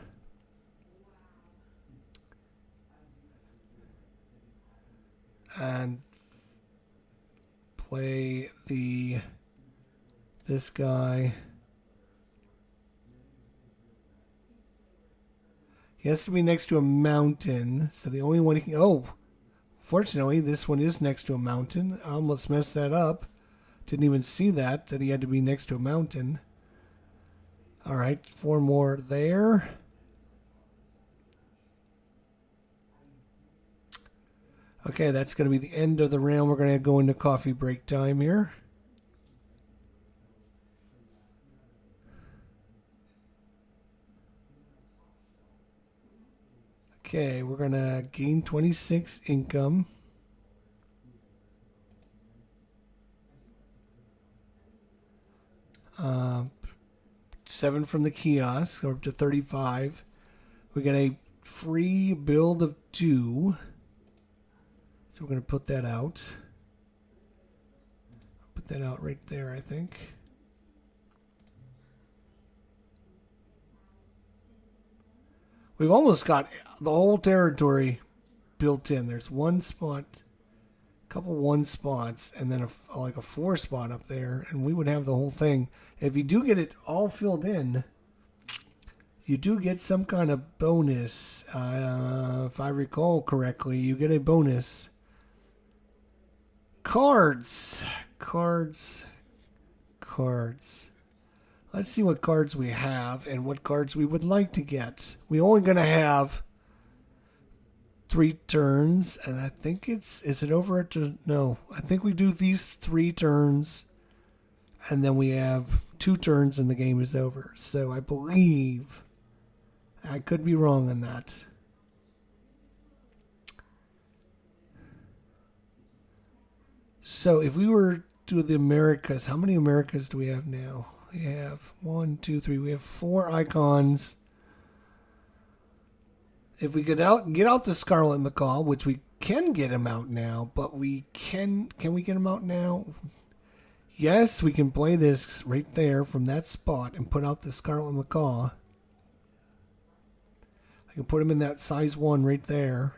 And play this guy. He has to be next to a mountain, so the only one he can... Oh, fortunately, this one is next to a mountain. I almost messed that up. Didn't even see that he had to be next to a mountain. All right, 4 more there. Okay, that's going to be the end of the round. We're going to go into coffee break time here. Okay, we're going to gain 26 income. Uh, 7 from the kiosk, up to 35. We got a free build of 2. So we're going to put that out. Put that out right there, I think. We've almost got the whole territory built in. There's 1 spot, a couple 1 spots, and then like a 4 spot up there, and we would have the whole thing. If you do get it all filled in, you do get some kind of bonus. If I recall correctly, you get a bonus. Cards. Let's see what cards we have and what cards we would like to get. We're only going to have 3 turns, and I think is it over to... No, I think we do these 3 turns, and then we have 2 turns and the game is over. So I believe... I could be wrong on that. So if we were to the Americas, how many Americas do we have now? We have 1, 2, 3. We have 4 icons. If we get out the Scarlet Macaw, which we can get him out now, but can we get him out now? Yes, we can play this right there from that spot and put out the Scarlet Macaw. I can put him in that size 1 right there.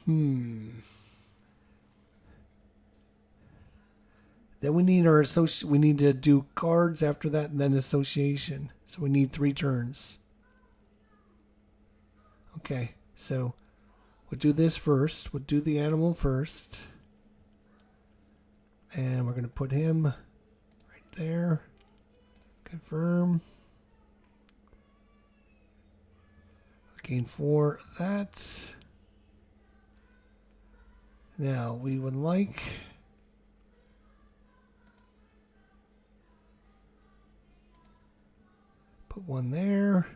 Then we need we need to do cards after that and then association. So we need 3 turns. Okay, so we'll do this first. We'll do the animal first. And we're going to put him right there. Confirm. Gain 4 of that. Now we would like put 1 there.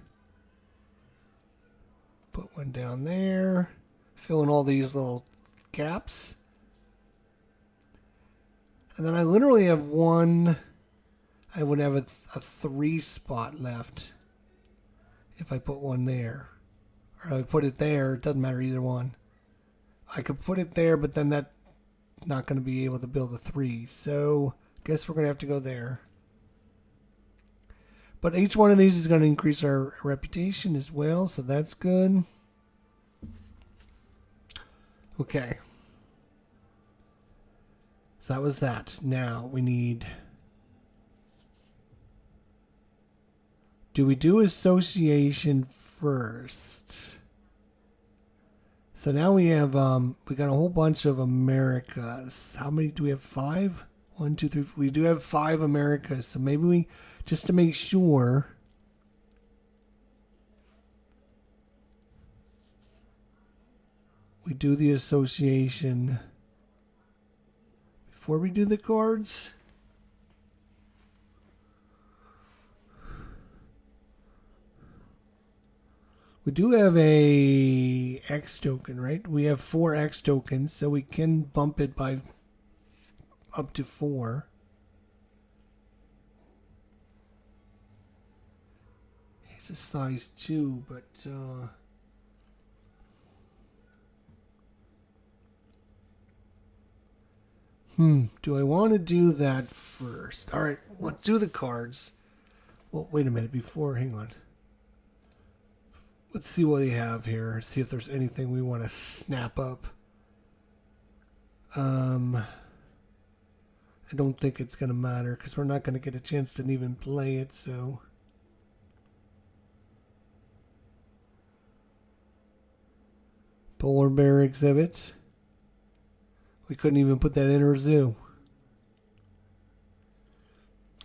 Put 1 down there. Fill in all these little gaps. And then I literally have 1. I would have a 3 spot left if I put 1 there. Or I put it there. It doesn't matter either one. I could put it there, but then that's not going to be able to build a 3. So I guess we're going to have to go there. But each one of these is going to increase our reputation as well, so that's good. Okay. So that was that. Now we need... Do we do association first? So now we have, we got a whole bunch of Americas. How many do we have? 5? 1, 2, 3. We do have 5 Americas. So maybe we, just to make sure, we do the association before we do the cards. We do have a X token, right? We have 4 X tokens, so we can bump it by up to 4. He's a size 2, but do I want to do that first? All right, let's do the cards. Well, wait a minute. Hang on. Let's see what we have here. See if there's anything we want to snap up. I don't think it's going to matter because we're not going to get a chance to even play it, so. Polar bear exhibit. We couldn't even put that in our zoo.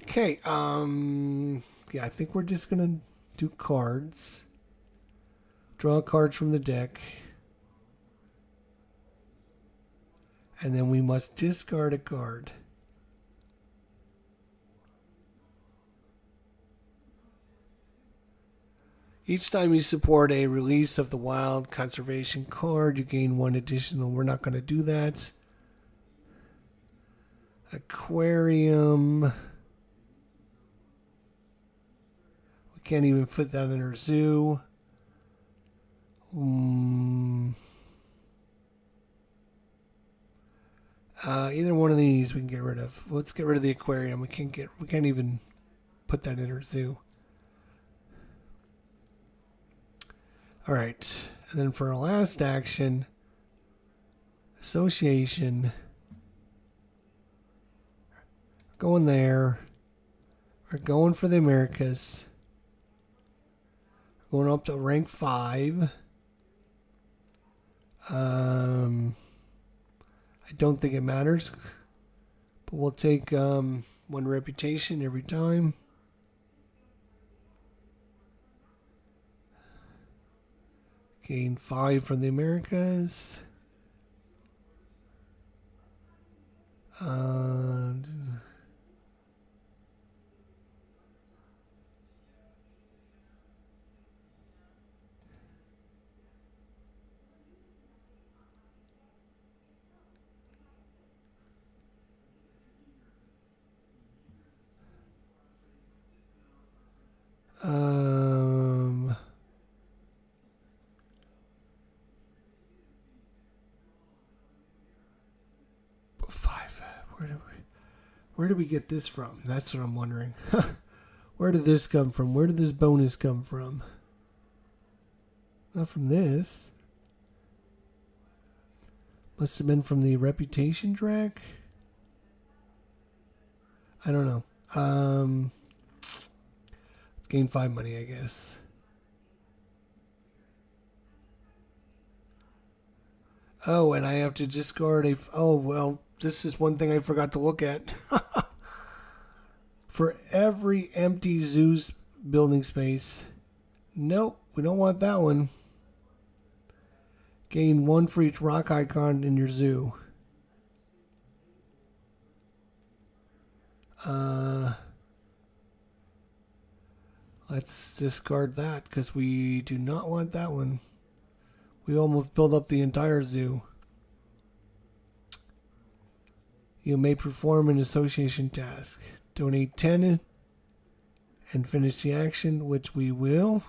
Okay, yeah, I think we're just going to do cards. Draw cards from the deck. And then we must discard a card. Each time you support a release of the wild conservation card, you gain 1 additional. We're not going to do that. Aquarium. We can't even fit that in our zoo. Either one of these we can get rid of. Let's get rid of the aquarium. We can't even put that in our zoo. All right, and then for our last action, association. Going there. We're going for the Americas. Going up to rank 5. I don't think it matters, but we'll take 1 reputation every time. Gain 5 from the Americas. Where did we get this from? That's what I'm wondering. Where did this come from? Where did this bonus come from? Not from this. Must have been from the reputation track. I don't know. Gain 5 money, I guess. Oh, and I have to discard a... Oh, well, this is one thing I forgot to look at. For every empty zoo's building space. Nope, we don't want that one. Gain 1 for each rock icon in your zoo. Let's discard that because we do not want that one. We almost built up the entire zoo. You may perform an association task. Donate 10 and finish the action, which we will.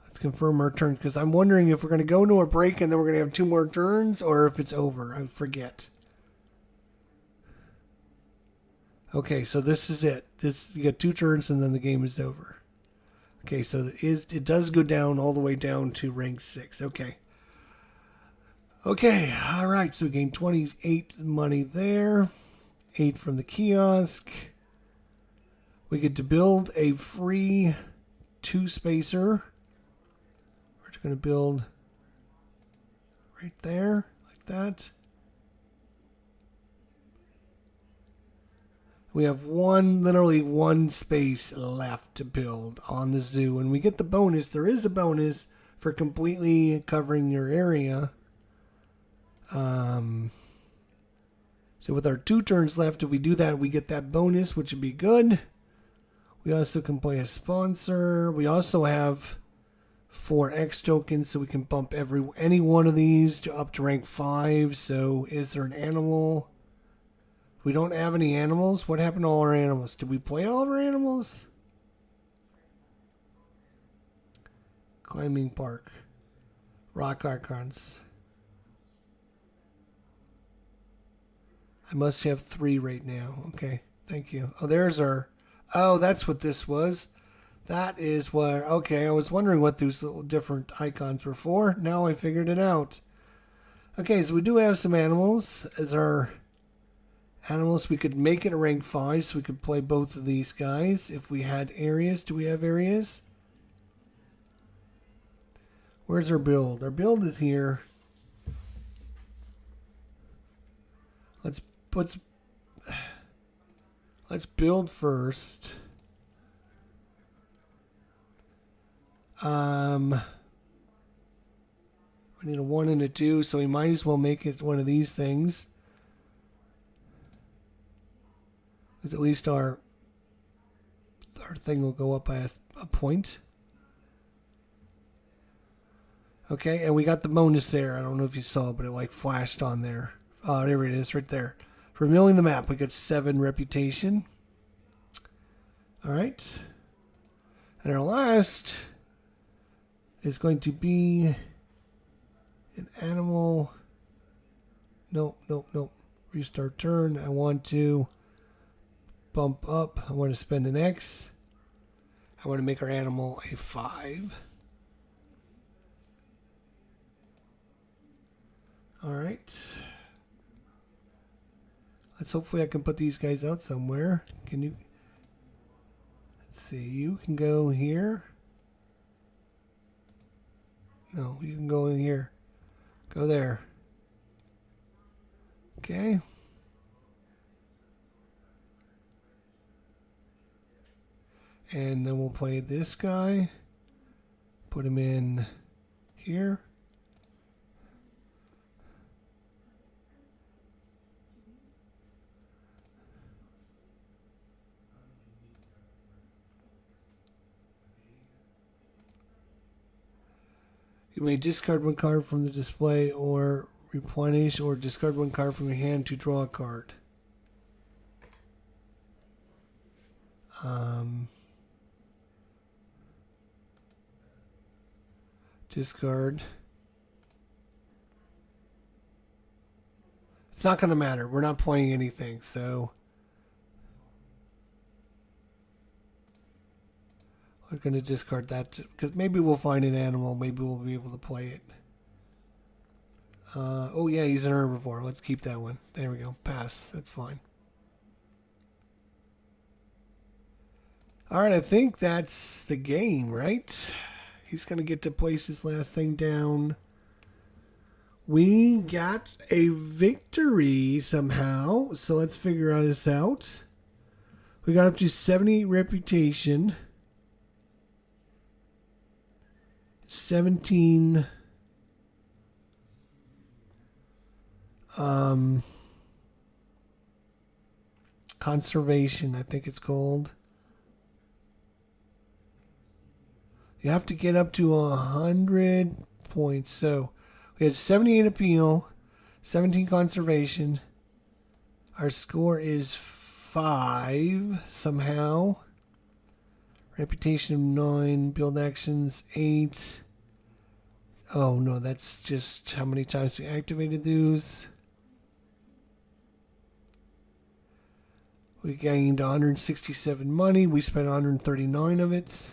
Let's confirm our turns because I'm wondering if we're going to go into a break and then we're going to have 2 more turns or if it's over. I forget. Okay, so this is it. You got 2 turns and then the game is over. Okay, so it does go down all the way down to rank 6. Okay. Okay, all right. So we gained 28 money there. 8 from the kiosk. We get to build a free 2-spacer. We're just going to build right there, like that. We have literally one space left to build on the zoo. And we get the bonus. There is a bonus for completely covering your area. So with our 2 turns left, if we do that, we get that bonus, which would be good. We also can play a sponsor. We also have 4 X tokens, so we can bump any one of these up to rank 5. So is there an animal? We don't have any animals. What happened to all our animals? Did we play all of our animals? Climbing park. Rock icons. I must have 3 right now. Okay, thank you. Oh, there's our... Oh, that's what this was. That is what... Okay, I was wondering what these little different icons were for. Now I figured it out. Okay, so we do have some animals as our animals. We could make it a rank 5, so we could play both of these guys. If we had areas. Do we have areas? Where's our build? Our build is here. Let's build first. We need a 1 and a 2, so we might as well make it one of these things. Because at least our thing will go up by a point. Okay, and we got the bonus there. I don't know if you saw, but it like flashed on there. Oh, there it is, right there. For milling the map, we got 7 reputation. All right. And our last is going to be an animal. Nope. Restart turn. I want to bump up. I want to spend an X. I want to make our animal a 5. All right. Hopefully I can put these guys out somewhere. Can you? Let's see. You can go here. No, you can go in here. Go there. Okay. And then we'll play this guy. Put him in here. You may discard 1 card from the display or replenish, or discard 1 card from your hand to draw a card. Discard. It's not going to matter. We're not playing anything, so we're going to discard that because maybe we'll find an animal. Maybe we'll be able to play it. Oh yeah, he's an herbivore. Let's keep that one. There we go. Pass. That's fine. All right, I think that's the game, right? He's going to get to place his last thing down. We got a victory somehow, so let's figure this out. We got up to 78 reputation. 17 conservation, I think it's called. You have to get up to 100 points. So we had 78 appeal, 17 conservation. Our score is 5 somehow. Reputation of 9, build actions 8. Oh no, that's just how many times we activated those. We gained 167 money. We spent 139 of it.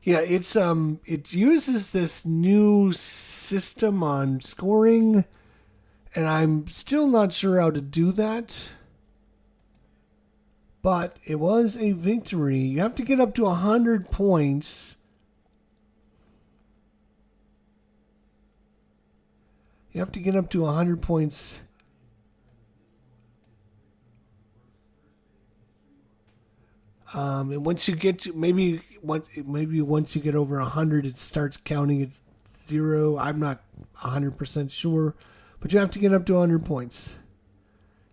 Yeah, it uses this new system on scoring, and I'm still not sure how to do that. But it was a victory. You have to get up to 100 points. You have to get up to 100 points. And once you get to maybe once you get over 100, it starts counting. It 0. I'm not 100% sure, but you have to get up to 100 points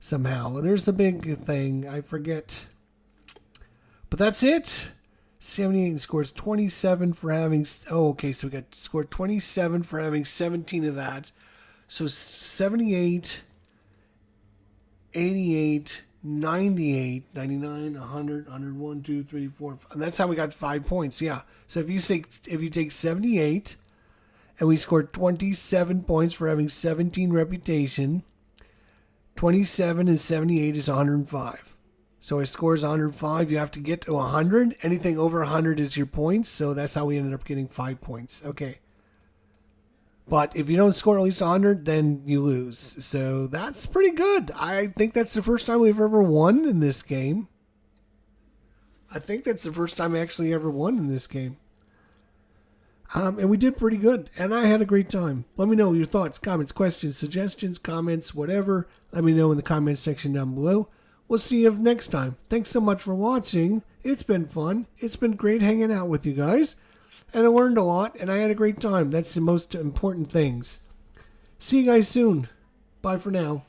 somehow. There's a big thing. I forget. But that's it. 78 scores 27 for having... Oh, okay, so we got scored 27 for having 17 of that. So 78, 88, 98, 99, 100, 101, 2, 3, 4, 5. And that's how we got 5 points, yeah. So if you take 78 and we scored 27 points for having 17 reputation, 27 and 78 is 105. So our score is 105. You have to get to 100. Anything over 100 is your points. So that's how we ended up getting 5 points. Okay. But if you don't score at least 100, then you lose. So that's pretty good. I think that's the first time we've ever won in this game. I think that's the first time I actually ever won in this game. And we did pretty good. And I had a great time. Let me know your thoughts, comments, questions, suggestions, comments, whatever. Let me know in the comments section down below. We'll see you next time. Thanks so much for watching. It's been fun. It's been great hanging out with you guys. And I learned a lot, and I had a great time. That's the most important things. See you guys soon. Bye for now.